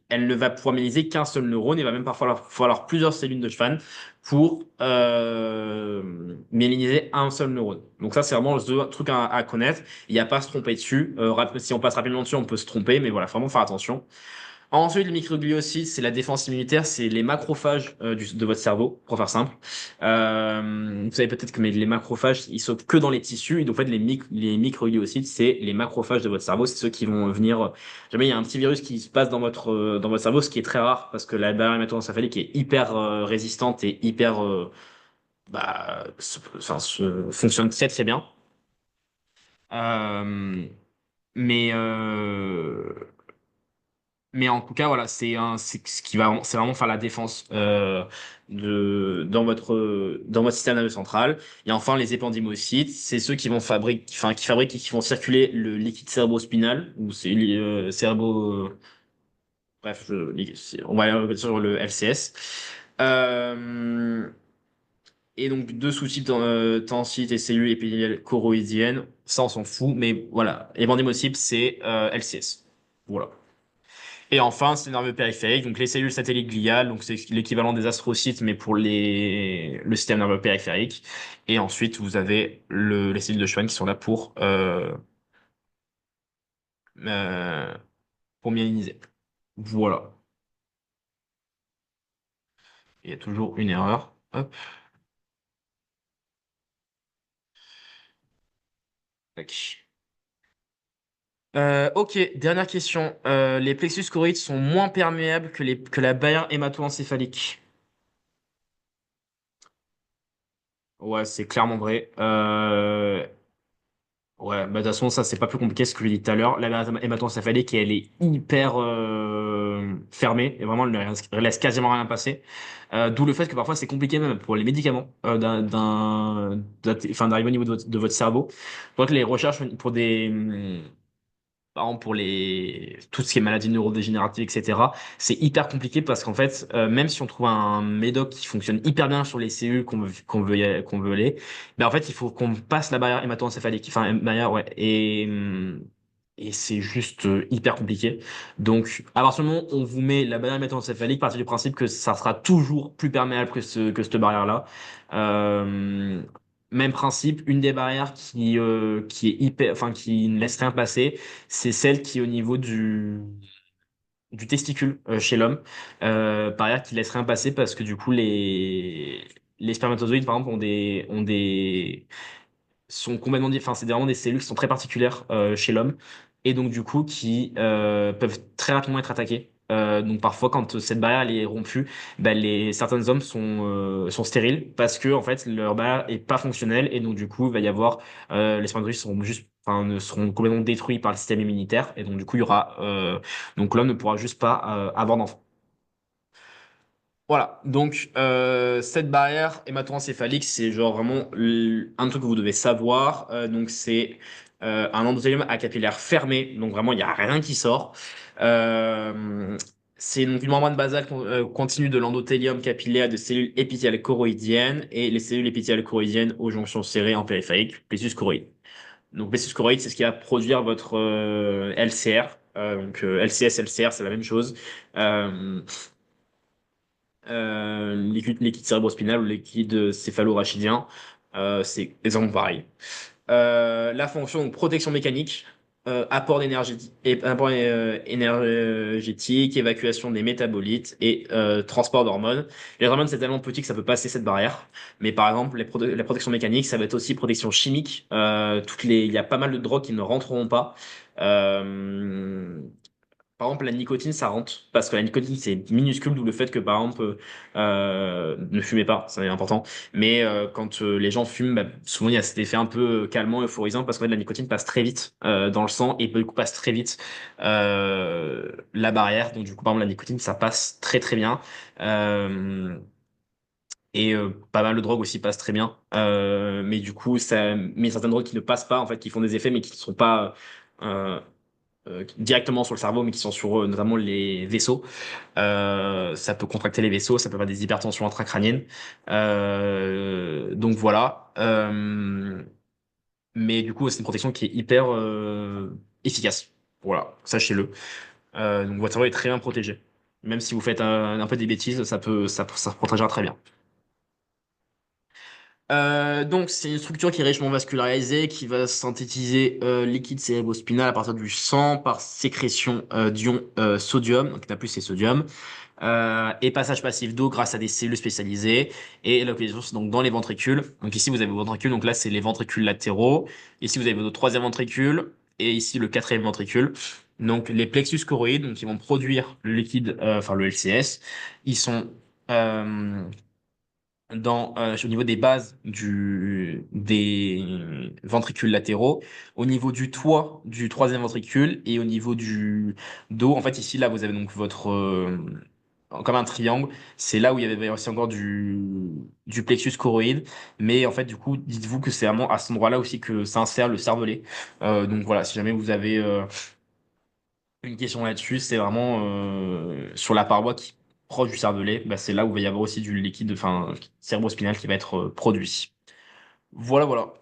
elle ne va pouvoir myéliniser qu'un seul neurone. Il va même parfois falloir plusieurs cellules de Schwann pour myéliniser un seul neurone. Donc ça, c'est vraiment le truc à connaître. Il n'y a pas à se tromper dessus. Si on passe rapidement dessus, on peut se tromper, mais voilà, vraiment faire attention. Ensuite, le microgliocytes, c'est la défense immunitaire, c'est les macrophages de votre cerveau, pour faire simple. Vous savez peut-être que les macrophages, ils sont que dans les tissus, et donc en fait, les microgliocytes, c'est les macrophages de votre cerveau, c'est ceux qui vont venir. Jamais il y a un petit virus qui se passe dans votre cerveau, ce qui est très rare, parce que la barrière hémato-encéphalique est hyper résistante et hyper, fonctionne très très bien. Euh, mais euh, Mais en tout cas, voilà, c'est ce qui va, c'est vraiment faire la défense dans votre système nerveux central. Et enfin, les épendymocytes, c'est ceux qui vont qui fabriquent et qui vont circuler le liquide cérébrospinal ou c'est bref, on va aller sur le LCS. Euh, et donc deux sous-types tensites et cellules épithéliales choroïdiennes, ça on s'en fout, mais voilà, épendymocytes c'est LCS. Voilà. Et enfin, c'est le nerveux périphérique, donc les cellules satellites gliales, donc c'est l'équivalent des astrocytes, mais pour le système nerveux périphérique. Et ensuite, vous avez les cellules de Schwann qui sont là euh, pour myéliniser. Voilà. Il y a toujours une erreur. Hop. Tac. Ok, dernière question. Les plexus choroïdes sont moins perméables que la barrière hémato-encéphalique. Ouais, c'est clairement vrai. Ouais, bah de toute façon, ça, c'est pas plus compliqué que ce que j'ai dit tout à l'heure. La barrière hémato-encéphalique, elle est hyper fermée, et vraiment, elle laisse quasiment rien passer. D'où le fait que parfois, c'est compliqué même pour les médicaments d'arriver au niveau de votre cerveau. Donc, les recherches pour par exemple, pour tout ce qui est maladies neurodégénératives, etc., c'est hyper compliqué parce qu'en fait, même si on trouve un médoc qui fonctionne hyper bien sur les cellules qu'on veut aller, ben en fait, il faut qu'on passe la barrière hémato-encéphalique. Enfin, barrière, ouais. Et c'est juste hyper compliqué. Donc, à partir du moment où on vous met la barrière hémato-encéphalique, partez du principe que ça sera toujours plus perméable que cette barrière-là. Euh, Même principe, une des barrières qui est hyper, enfin, qui ne laisse rien passer, c'est celle qui est au niveau du testicule chez l'homme. Barrière qui laisse rien passer parce que du coup, les spermatozoïdes, par exemple, sont complètement, enfin, c'est vraiment des cellules qui sont très particulières chez l'homme. et donc du coup qui peuvent très rapidement être attaqués. Donc parfois quand cette barrière elle est rompue, bah, certains hommes sont stériles parce que en fait leur barrière est pas fonctionnelle et donc du coup il va y avoir les spermatozoïdes seront juste enfin ne seront complètement détruits par le système immunitaire et donc du coup il y aura donc l'homme ne pourra juste pas avoir d'enfant. Voilà, donc cette barrière hémato-encéphalique, c'est genre vraiment un truc que vous devez savoir. Donc c'est un endothélium à capillaire fermé, donc vraiment il n'y a rien qui sort. C'est donc une membrane basale continue de l'endothélium capillaire de cellules épithéliales choroïdiennes et les cellules épithéliales choroïdiennes aux jonctions serrées en périphérique, plexus choroïde. Donc plexus choroïde, c'est ce qui va produire votre LCR. LCS, LCR, c'est la même chose. Euh, liquide cérébrospinal ou liquide céphalo-rachidien, c'est exactement pareil. La fonction donc, protection mécanique, apport énergétique, évacuation des métabolites et transport d'hormones. Les hormones, c'est tellement petit que ça peut passer cette barrière. Mais par exemple, la protection mécanique, ça va être aussi protection chimique. Il y a pas mal de drogues qui ne rentreront pas. Euh, Par exemple, la nicotine, ça rentre parce que la nicotine, c'est minuscule, d'où le fait que, par exemple, ne fumez pas, c'est important. Mais quand les gens fument, bah, souvent il y a cet effet un peu calmant, euphorisant, parce que la nicotine passe très vite dans le sang et du coup passe très vite la barrière. Donc du coup, par exemple, la nicotine, ça passe très très bien. Euh, Pas mal de drogues aussi passent très bien. Mais du coup, mais certaines drogues qui ne passent pas, en fait, qui font des effets, mais qui ne sont pas directement sur le cerveau, mais qui sont sur notamment les vaisseaux. Ça peut contracter les vaisseaux, ça peut avoir des hypertensions intracrâniennes. Donc voilà. Mais du coup, c'est une protection qui est hyper efficace. Voilà, sachez-le. Donc votre cerveau est très bien protégé. Même si vous faites un peu des bêtises, ça protégera très bien. Donc, c'est une structure qui est richement vascularisée, qui va synthétiser liquide cérébrospinal à partir du sang par sécrétion d'ion sodium, donc n'a plus c'est sodium, et passage passif d'eau grâce à des cellules spécialisées. Et la localisation, c'est donc dans les ventricules. Donc ici, vous avez vos ventricules, donc là, c'est les ventricules latéraux. Ici, vous avez votre troisième ventricule, et ici, le quatrième ventricule. Donc, les plexus choroïdes, donc, ils vont produire le liquide, enfin le LCS. Ils sont euh, au niveau des bases des ventricules latéraux, au niveau du toit du troisième ventricule et au niveau du dos. En fait, ici, là, vous avez donc comme un triangle. C'est là où il y avait aussi encore du plexus choroïde. Mais en fait, du coup, dites-vous que c'est vraiment à cet endroit-là aussi que s'insère le cervelet. Donc voilà, si jamais vous avez une question là-dessus, c'est vraiment sur la paroi qui proche du cervelet, bah, c'est là où il va y avoir aussi du liquide, enfin, cérébrospinal qui va être produit. Voilà, voilà.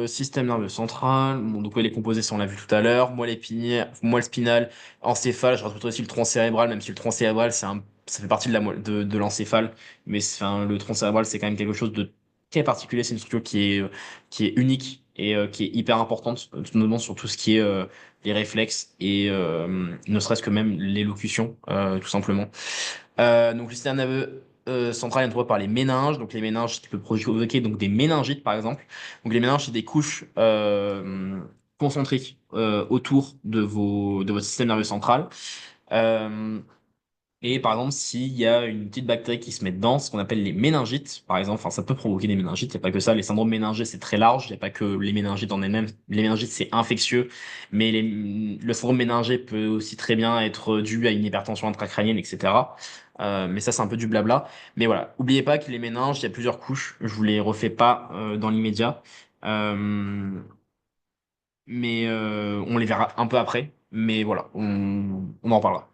Système nerveux central, bon, donc ouais, les composés, ça, on l'a vu tout à l'heure. Moelle spinale, encéphale, je rajoute aussi le tronc cérébral, même si le tronc cérébral, ça fait partie de l'encéphale, mais enfin, le tronc cérébral, c'est quand même quelque chose de très particulier, c'est une structure qui est unique et qui est hyper importante, notamment sur tout ce qui est les réflexes et ne serait-ce que même l'élocution, tout simplement. Donc le système nerveux central est entouré par les méninges, donc les méninges qui peuvent provoquer donc des méningites par exemple. Donc les méninges c'est des couches concentriques autour de votre système nerveux central. Euh, et par exemple, s'il y a une petite bactérie qui se met dedans, ce qu'on appelle les méningites, par exemple, enfin, ça peut provoquer des méningites, il n'y a pas que ça. Les syndromes méningés, c'est très large, il n'y a pas que les méningites en elles-mêmes. Les méningites, c'est infectieux, mais le syndrome méningé peut aussi très bien être dû à une hypertension intracrânienne, etc. Mais ça, c'est un peu du blabla. Mais voilà, oubliez pas que les méninges, il y a plusieurs couches. Je vous les refais pas dans l'immédiat. Euh, mais on les verra un peu après. Mais voilà, on en parlera.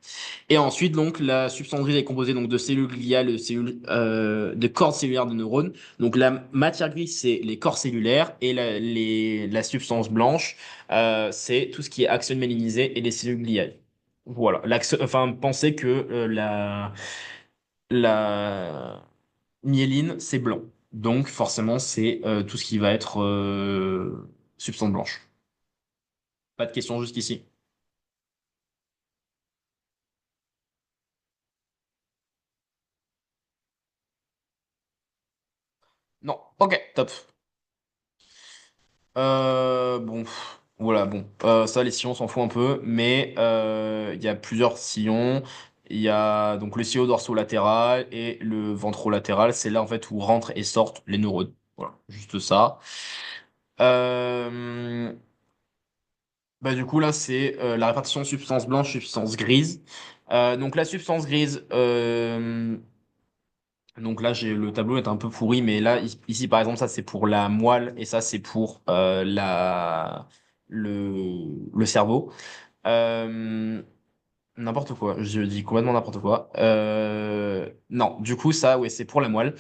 Et ensuite, donc, la substance grise est composée donc de cellules gliales, de cordes cellulaires de neurones. Donc, la matière grise, c'est les corps cellulaires et la substance blanche, c'est tout ce qui est axone myélinisé et les cellules gliales. Voilà. Enfin, pensez que la myéline, c'est blanc. Donc, forcément, c'est tout ce qui va être substance blanche. Pas de questions jusqu'ici? Non. Ok, top. Bon, voilà, bon, ça, les sillons, on s'en fout un peu, mais il y a plusieurs sillons. Il y a donc le sillon dorsolatéral et le ventrolatéral. C'est là, en fait, où rentrent et sortent les neurones. Voilà, juste ça. Euh, Bah, du coup, là, c'est la répartition substance blanche, substance grise. Donc, la substance grise, donc là, le tableau est un peu pourri, mais là, ici, par exemple, ça, c'est pour la moelle et ça, c'est pour le cerveau. Euh, N'importe quoi, je dis complètement n'importe quoi. Non, du coup, ça, ouais, c'est pour la moelle.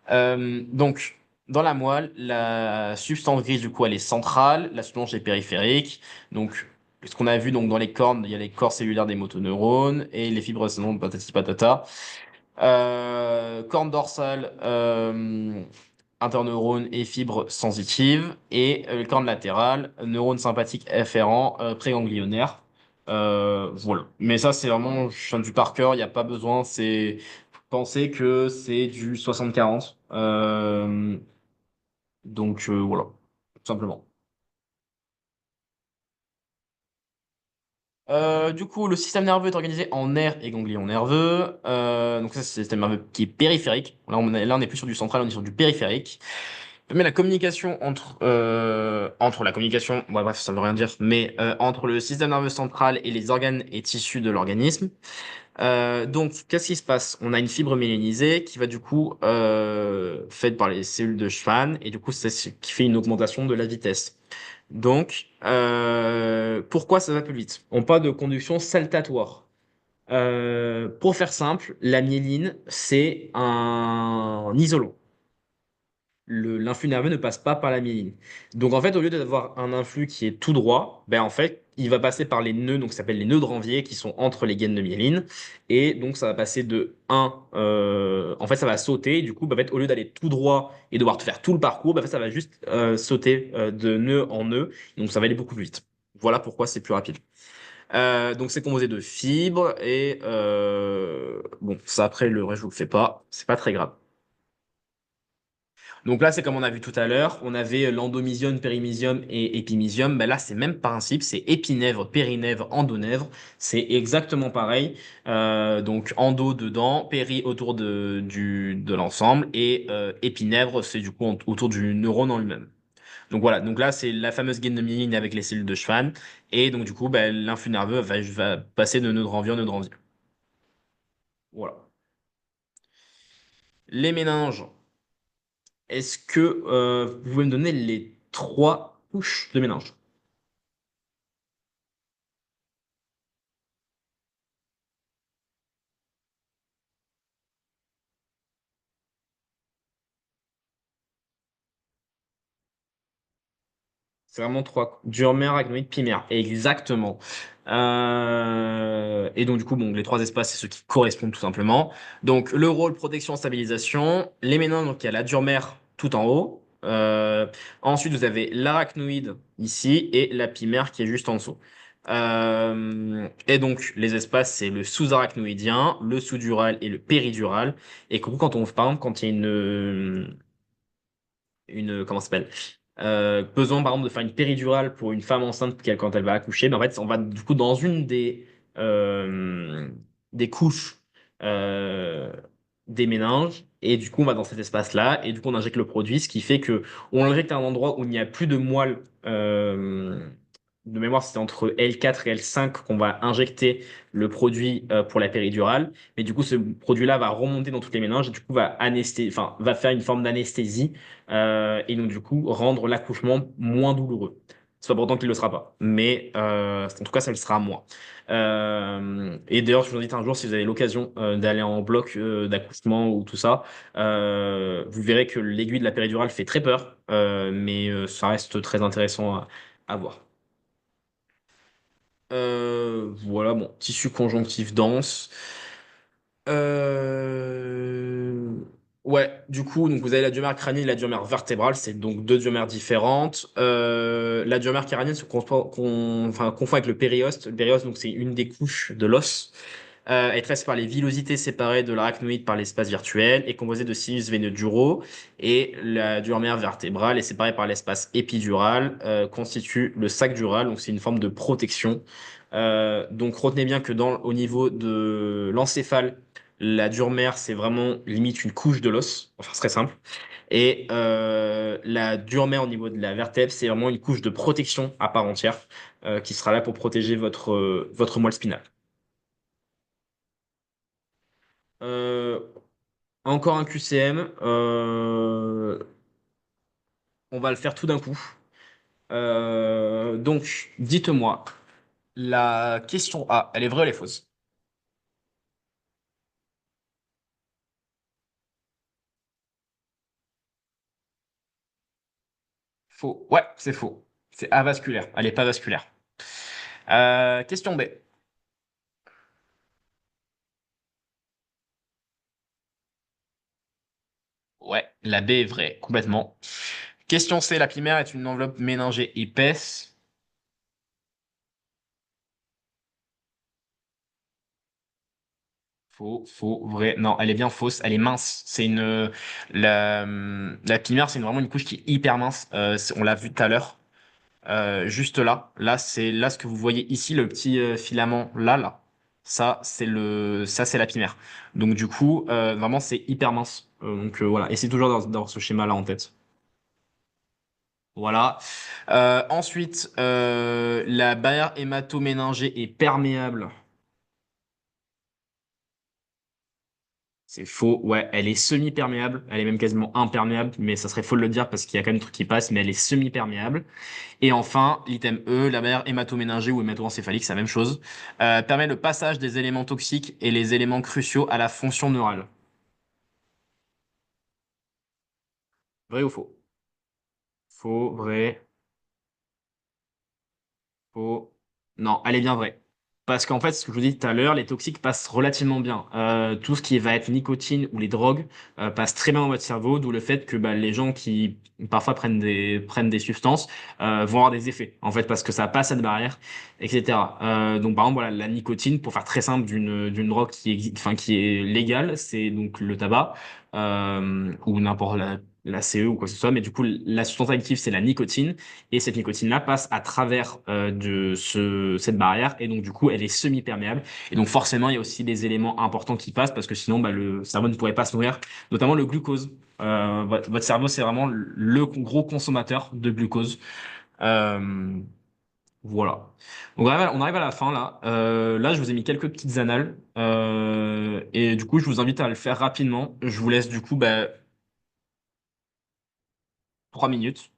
Donc, dans la moelle, la substance grise, du coup, elle est centrale, la substance est périphérique. Donc, ce qu'on a vu donc dans les cornes, il y a les corps cellulaires des motoneurones et les fibres de patati patata. Corne dorsale, interneurones et fibres sensitives. Et corne latérale, neurones sympathiques afférents, préganglionnaires. Voilà. Mais ça, c'est vraiment, je viens du par cœur, il n'y a pas besoin. C'est penser que c'est du 60-40. Donc voilà, tout simplement. Du coup, le système nerveux est organisé en nerfs et ganglions nerveux. Donc ça, c'est le système nerveux qui est périphérique. Là, on est plus sur du central, on est sur du périphérique. Mais la communication entre la communication, bon, bref, ça veut rien dire, mais entre le système nerveux central et les organes et tissus de l'organisme. Donc, qu'est-ce qui se passe? On a une fibre myélinisée qui va du coup faite par les cellules de Schwann et du coup c'est ce qui fait une augmentation de la vitesse. Donc, pourquoi ça va plus vite? On parle de conduction saltatoire. Pour faire simple, la myéline, c'est un isolant. L'influx nerveux ne passe pas par la myéline. Donc en fait, au lieu d'avoir un influx qui est tout droit, ben en fait, il va passer par les nœuds, donc ça s'appelle les nœuds de Ranvier, qui sont entre les gaines de myéline. Et donc ça va passer de un, en fait, ça va sauter. Et du coup, ben, en fait, au lieu d'aller tout droit et devoir faire tout le parcours, ben, en fait, ça va juste sauter de nœud en nœud. Donc ça va aller beaucoup plus vite. Voilà pourquoi c'est plus rapide. Donc c'est composé de fibres et bon, ça après le reste je vous le fais pas, c'est pas très grave. Donc là, c'est comme on a vu tout à l'heure, on avait l'endomysium, périmysium et épimysium. Ben là, c'est même principe, c'est épinèvre, périnèvre, endonèvre. C'est exactement pareil. Donc endo dedans, péri autour de l'ensemble et épinèvre, c'est du coup autour du neurone en lui-même. Donc voilà, donc là, c'est la fameuse gaine de myéline avec les cellules de Schwann. Et donc du coup, ben, l'influx nerveux va passer de nœud de Ranvier en nœud de Ranvier. Voilà. Les méninges. Est-ce que vous pouvez me donner les trois couches de méninges? C'est vraiment trois. Duomère, acnoïde, primaire. Exactement. Et donc, du coup, bon, les trois espaces, c'est ceux qui correspondent tout simplement. Donc, le rôle protection, stabilisation. Les méninges, donc il y a la duomère tout en haut. Ensuite, vous avez l'arachnoïde ici et la pimère qui est juste en dessous. Et donc, les espaces, c'est le sous-arachnoïdien, le sous-dural et le péridural. Et du coup, quand on, par exemple, quand il y a comment ça s'appelle? Besoin par exemple de faire une péridurale pour une femme enceinte quand elle va accoucher, mais en fait on va du coup dans une euh, des couches euh, des méninges et du coup on va dans cet espace-là et du coup on injecte le produit, ce qui fait que on l'injecte à un endroit où il n'y a plus de moelle. De mémoire, c'était entre L4 et L5 qu'on va injecter le produit pour la péridurale. Mais du coup, ce produit-là va remonter dans toutes les méninges et du coup enfin, va faire une forme d'anesthésie et donc du coup rendre l'accouchement moins douloureux. C'est pas pourtant qu'il le sera pas, mais en tout cas ça le sera moins. Et d'ailleurs, je vous invite un jour si vous avez l'occasion d'aller en bloc d'accouchement ou tout ça, vous verrez que l'aiguille de la péridurale fait très peur, mais ça reste très intéressant à voir. Voilà, bon, tissu conjonctif dense. Euh, Ouais, du coup, donc vous avez la diomère crânienne et la diomère vertébrale, c'est donc deux diomères différentes. La diomère crânienne se confond avec le périoste. Le périoste, donc c'est une des couches de l'os. est traversée par les villosités séparées de l'arachnoïde par l'espace virtuel, est composée de sinus veineux duraux, et la dure mère vertébrale est séparée par l'espace épidural, constitue le sac dural, donc c'est une forme de protection. Donc retenez bien que au niveau de l'encéphale, la dure mère, c'est vraiment limite une couche de l'os, enfin c'est très simple. Et la dure mère au niveau de la vertèbre, c'est vraiment une couche de protection à part entière qui sera là pour protéger votre moelle spinale. Euh, Encore un QCM. On va le faire tout d'un coup. Donc, dites-moi, la question A, elle est vraie ou elle est fausse? Faux. Ouais, c'est faux. C'est avasculaire. Elle est pas vasculaire. Question B. Ouais, la B est vraie, complètement. Question C, la primaire est une enveloppe méningée épaisse. Faux, faux, vrai. Non, elle est bien fausse. Elle est mince. La primaire, c'est vraiment une couche qui est hyper mince. On l'a vu tout à l'heure. Juste là. Là ce que vous voyez ici, le petit filament là. Ça c'est la primaire. Donc du coup, vraiment c'est hyper mince. Donc voilà. Et c'est toujours dans ce schéma-là en tête. Voilà. Ensuite, la barrière hémato-méningée est perméable. C'est faux. Ouais, elle est semi-perméable. Elle est même quasiment imperméable, mais ça serait faux de le dire parce qu'il y a quand même des trucs qui passent, mais elle est semi-perméable. Et enfin, l'item E, la barrière hémato-méningée ou hémato-encéphalique, c'est la même chose, permet le passage des éléments toxiques et les éléments cruciaux à la fonction neurale. Vrai ou faux? Faux, vrai, faux. Non, elle est bien vraie. Parce qu'en fait, ce que je vous dis tout à l'heure, les toxiques passent relativement bien. Tout ce qui va être nicotine ou les drogues passe très bien dans votre cerveau, d'où le fait que bah, les gens qui parfois prennent des substances vont avoir des effets, en fait, parce que ça passe cette barrière, etc. Donc par exemple, voilà, la nicotine, pour faire très simple, d'une drogue enfin, qui est légale, c'est donc le tabac ou n'importe la CE ou quoi que ce soit, mais du coup, la substance active, c'est la nicotine. Et cette nicotine-là passe à travers cette barrière et donc du coup elle est semi-perméable. Et donc forcément il y a aussi des éléments importants qui passent parce que sinon bah, le cerveau ne pourrait pas se nourrir, notamment le glucose. Votre cerveau c'est vraiment le gros consommateur de glucose. Euh, voilà. Donc on arrive à la fin là. Là je vous ai mis quelques petites annales et du coup je vous invite à le faire rapidement. Je vous laisse du coup 3 minutes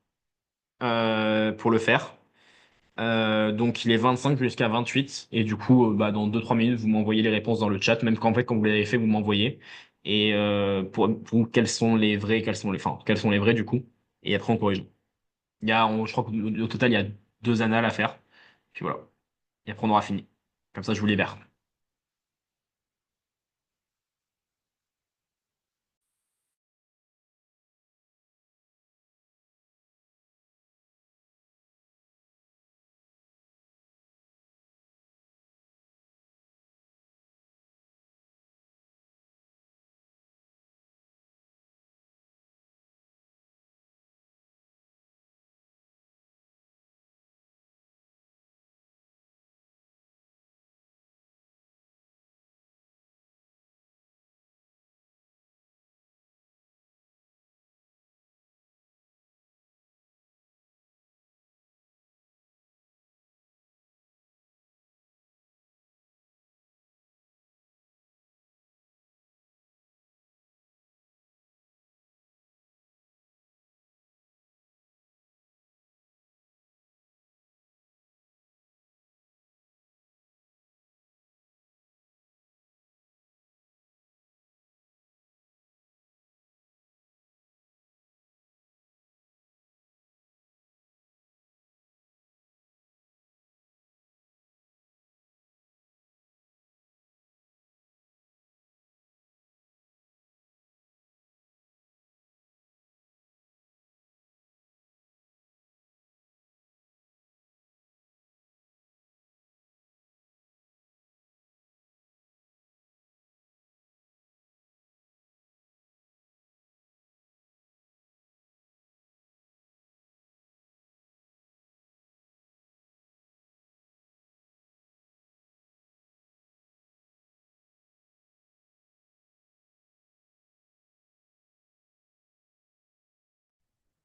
pour le faire. Donc il est 25 jusqu'à 28 et du coup bah, dans 2-3 minutes vous m'envoyez les réponses dans le chat, même qu'en fait quand vous l'avez fait vous m'envoyez et pour quels sont les vrais, quels sont les vrais du coup et après on corrige. Je crois qu'au total il y a 2 annales à faire puis voilà et après on aura fini. Comme ça je vous libère.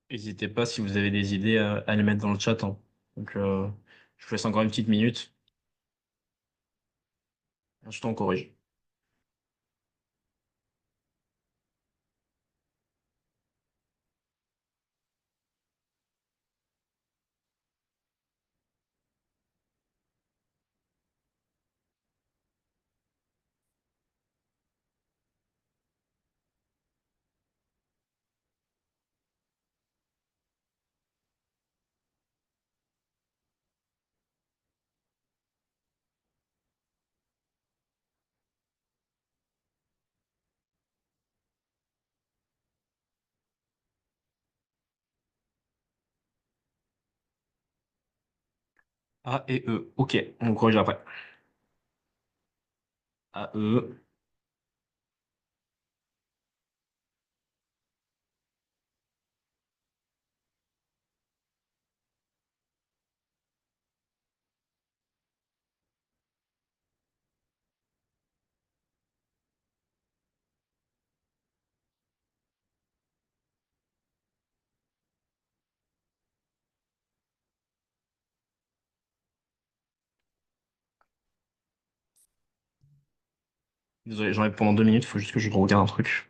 N'hésitez pas si vous avez des idées à les mettre dans le chat, hein. Donc, je vous laisse encore une petite minute. Je t'en corrige. A et E. Ok, on corrige après. A, E. Désolé, j'en ai pendant 2 minutes, il faut juste que je regarde un truc.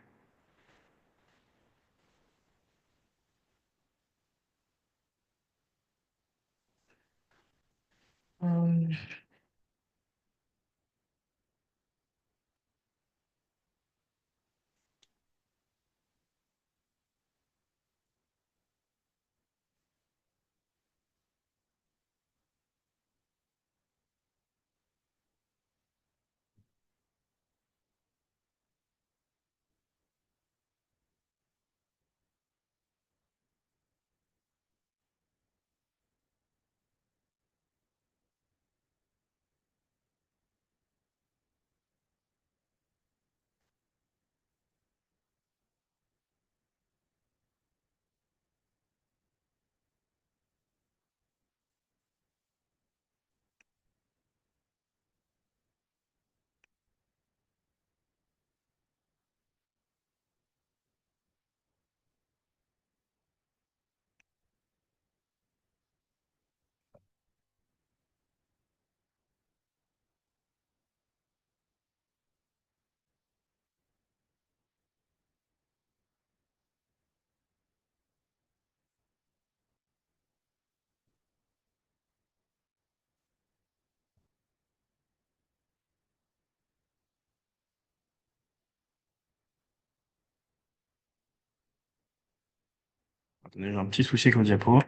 Attendez, j'ai un petit souci avec le diapo.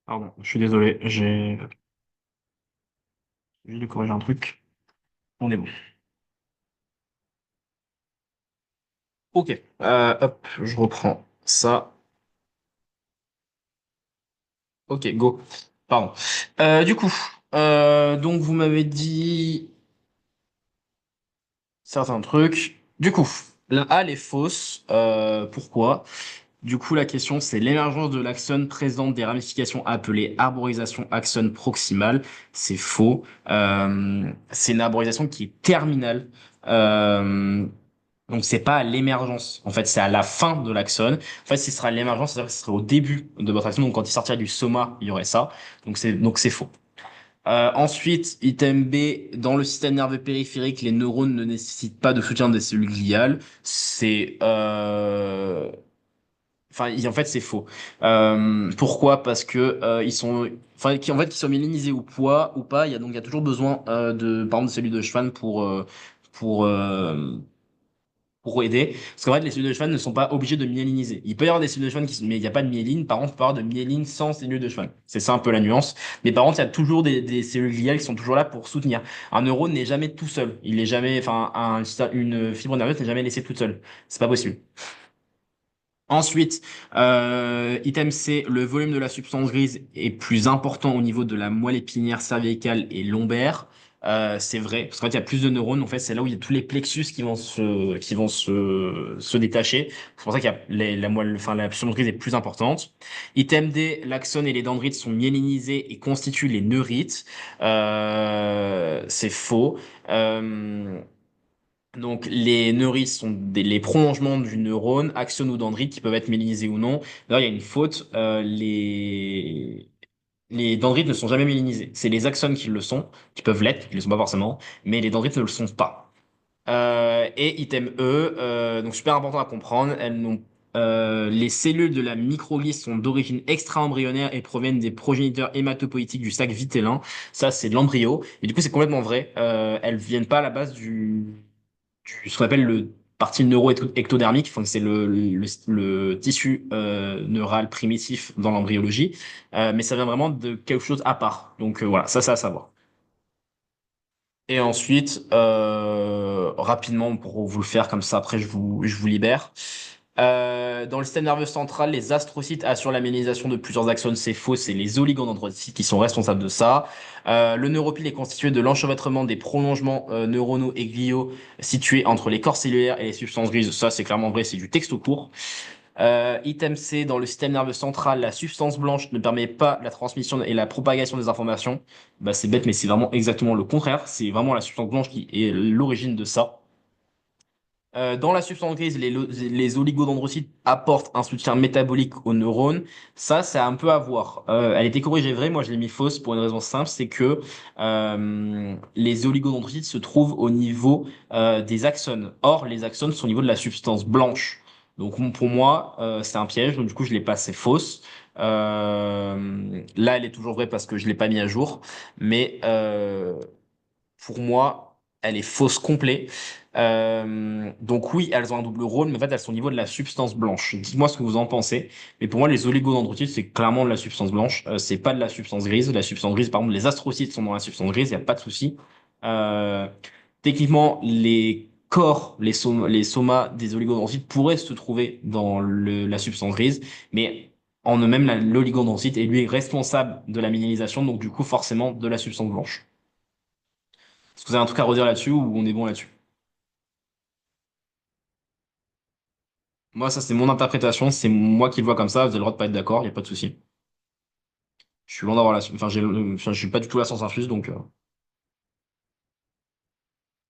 Pardon, je suis désolé, j'ai dû corriger un truc. On est bon. Ok, hop, je reprends ça. Ok, go. Pardon. Du coup, donc vous m'avez dit certains trucs. Du coup, la A, elle est fausse. Pourquoi? Du coup, la question, c'est l'émergence de l'axone présente des ramifications appelées arborisation axone proximale. C'est faux. C'est une arborisation qui est terminale. Euh, donc, c'est pas à l'émergence. En fait, c'est à la fin de l'axone. En fait, ce sera à l'émergence, c'est-à-dire que ce serait au début de votre axone. Donc, quand il sortirait du soma, il y aurait ça. Donc c'est faux. Ensuite, item B, dans le système nerveux périphérique, les neurones ne nécessitent pas de soutien des cellules gliales. En fait, c'est faux. Pourquoi? Parce que ils sont, enfin, qu'ils soient myélinisés ou pas, il y a toujours besoin par exemple, de cellules de Schwann pour aider. Parce qu'en fait, les cellules de cheval ne sont pas obligées de myéliniser. Il peut y avoir des cellules de cheval mais il n'y a pas de myéline. Par contre, il peut y avoir de myéline sans cellules de cheval. C'est ça un peu la nuance. Mais par contre, il y a toujours des cellules gliales qui sont toujours là pour soutenir. Un neurone n'est jamais tout seul. Il est jamais, enfin, une fibre nerveuse n'est jamais laissée toute seule. C'est pas possible. Ensuite, item C, le volume de la substance grise est plus important au niveau de la moelle épinière cervicale et lombaire. C'est vrai, parce qu'en fait, il y a plus de neurones. En fait, c'est là où il y a tous les plexus qui vont se détacher. C'est pour ça qu'il y a la moelle, enfin, la substance grise est plus importante. Item D, l'axone et les dendrites sont myélinisés et constituent les neurites. C'est faux. Euh, donc, les neurites sont les prolongements du neurone, axone ou dendrite, qui peuvent être myélinisés ou non. D'ailleurs, il y a une faute. Les dendrites ne sont jamais myélinisés. C'est les axones qui le sont, qui peuvent l'être, qui ne le sont pas forcément, mais les dendrites ne le sont pas. Et item E, donc super important à comprendre, les cellules de la microglie sont d'origine extra-embryonnaire et proviennent des progéniteurs hématopoïétiques du sac vitellin. Ça, c'est de l'embryo. Et du coup, c'est complètement vrai. Elles viennent pas à la base ce qu'on appelle le partie neuro-ectodermique, enfin, c'est le tissu neural primitif dans l'embryologie, mais ça vient vraiment de quelque chose à part. Donc voilà, ça c'est à savoir. Et ensuite, rapidement pour vous le faire comme ça, après je vous libère. Dans le système nerveux central, les astrocytes assurent la myélisation de plusieurs axones. C'est faux, c'est les oligodendrocytes qui sont responsables de ça. Le neuropile est constitué de l'enchevêtrement des prolongements neuronaux et gliaux situés entre les corps cellulaires et les substances grises. Ça, c'est clairement vrai, c'est du texte court. Item C, dans le système nerveux central, la substance blanche ne permet pas la transmission et la propagation des informations. Bah, c'est bête, mais c'est vraiment exactement le contraire. C'est vraiment la substance blanche qui est l'origine de ça. Dans la substance grise, les oligodendrocytes apportent un soutien métabolique aux neurones. Ça, c'est un peu à voir. Elle était corrigée vraie, moi je l'ai mis fausse pour une raison simple, c'est que les oligodendrocytes se trouvent au niveau des axones. Or, les axones sont au niveau de la substance blanche. Donc pour moi, c'est un piège, donc du coup je l'ai passé fausse. Là, elle est toujours vraie parce que je l'ai pas mis à jour, mais pour moi, elle est fausse complet. Donc oui, elles ont un double rôle, mais en fait, elles sont au niveau de la substance blanche. Dites-moi ce que vous en pensez. Mais pour moi, les oligodendrocytes, c'est clairement de la substance blanche. C'est pas de la substance grise. La substance grise, par exemple, les astrocytes sont dans la substance grise, il n'y a pas de souci. Euh, Techniquement, les corps, les somas des oligodendrocytes pourraient se trouver dans la substance grise, mais en eux-mêmes, l'oligodendrocyte est lui responsable de la minéralisation, donc du coup, forcément, de la substance blanche. Est-ce que vous avez un truc à redire là-dessus ou on est bon là-dessus? Moi, ça, c'est mon interprétation, c'est moi qui le vois comme ça, vous avez le droit de pas être d'accord, il n'y a pas de souci. Je suis loin d'avoir enfin, je suis pas du tout la science infuse, donc.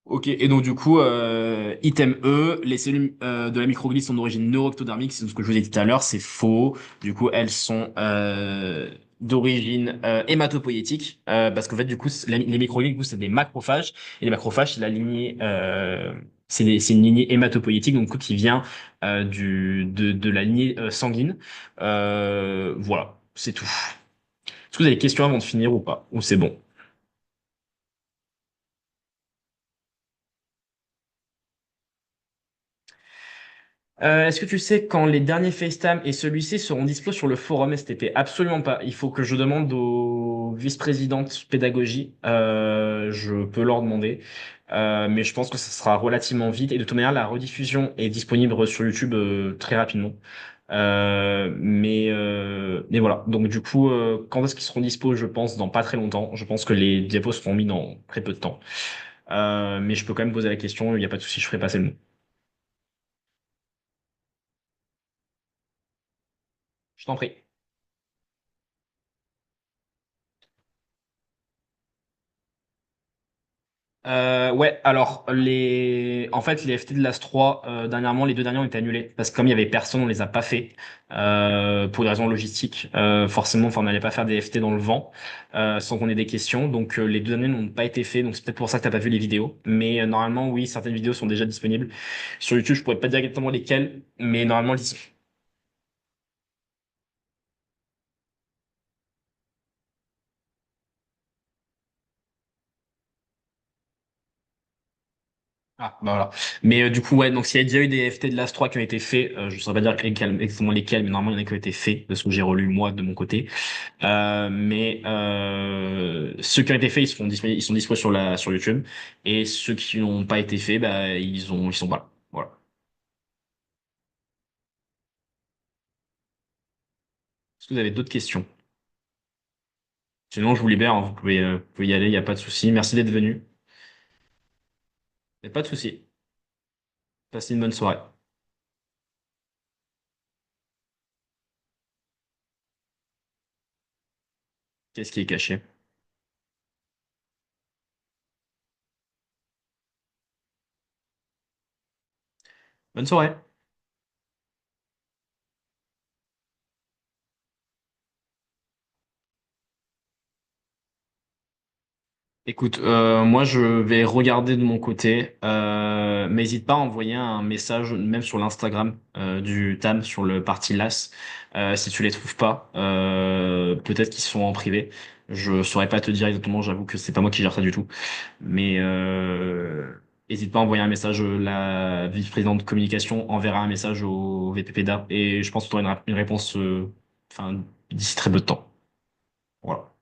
Ok, et donc du coup, item E, les cellules de la microglie sont d'origine neuro-ectodermique, c'est ce que je vous ai dit tout à l'heure, c'est faux. Du coup, elles sont d'origine hématopoïétique, parce qu'en fait, du coup, les microglies, du coup, c'est des macrophages, et les macrophages, c'est la lignée, c'est une lignée hématopoïétique, donc qui vient de la lignée sanguine. Voilà, c'est tout. Est-ce que vous avez des questions avant de finir ou pas? Ou c'est bon? Est-ce que tu sais quand les derniers FaceTime et celui-ci seront dispo sur le forum STP? Absolument pas. Il faut que je demande aux vice-présidentes pédagogie. Je peux leur demander. Mais je pense que ça sera relativement vite. Et de toute manière, la rediffusion est disponible sur YouTube très rapidement. Mais voilà. Donc du coup, quand est-ce qu'ils seront dispo? Je pense dans pas très longtemps. Je pense que les diapos seront mis dans très peu de temps. Mais je peux quand même poser la question. Il n'y a pas de souci, je ferai passer le mot. Je t'en prie. Ouais, alors en fait les FT de l'As 3 dernièrement les deux derniers ont été annulés parce que comme il y avait personne on les a pas fait pour des raisons logistiques forcément enfin on n'allait pas faire des FT dans le vent sans qu'on ait des questions donc les deux derniers n'ont pas été faits donc c'est peut-être pour ça que t'as pas vu les vidéos mais normalement oui certaines vidéos sont déjà disponibles sur YouTube je pourrais pas dire exactement lesquelles mais normalement elles y sont. Ah, bah voilà. Mais du coup, ouais, donc s'il y a déjà eu des FT de l'As 3 qui ont été faits, je ne saurais pas dire exactement lesquels, mais normalement il y en a qui ont été faits, de ce que j'ai relu moi de mon côté. Mais ceux qui ont été faits, ils sont disponibles sur YouTube. Et ceux qui n'ont pas été faits, bah, ils sont pas là. Voilà. Est-ce que vous avez d'autres questions? Sinon, je vous libère, hein, vous pouvez y aller, il n'y a pas de souci. Merci d'être venu. Y a pas de souci. Passez une bonne soirée. Qu'est-ce qui est caché? Bonne soirée. Écoute, moi je vais regarder de mon côté. Mais n'hésite pas à envoyer un message, même sur l'Instagram du TAM, sur le parti LAS, si tu les trouves pas. Peut-être qu'ils sont en privé. Je saurais pas te dire exactement, j'avoue que c'est pas moi qui gère ça du tout. Mais n'hésite pas à envoyer un message. La vice-présidente de communication enverra un message au VPPDA et je pense que tu auras une réponse enfin, d'ici très peu de temps. Voilà.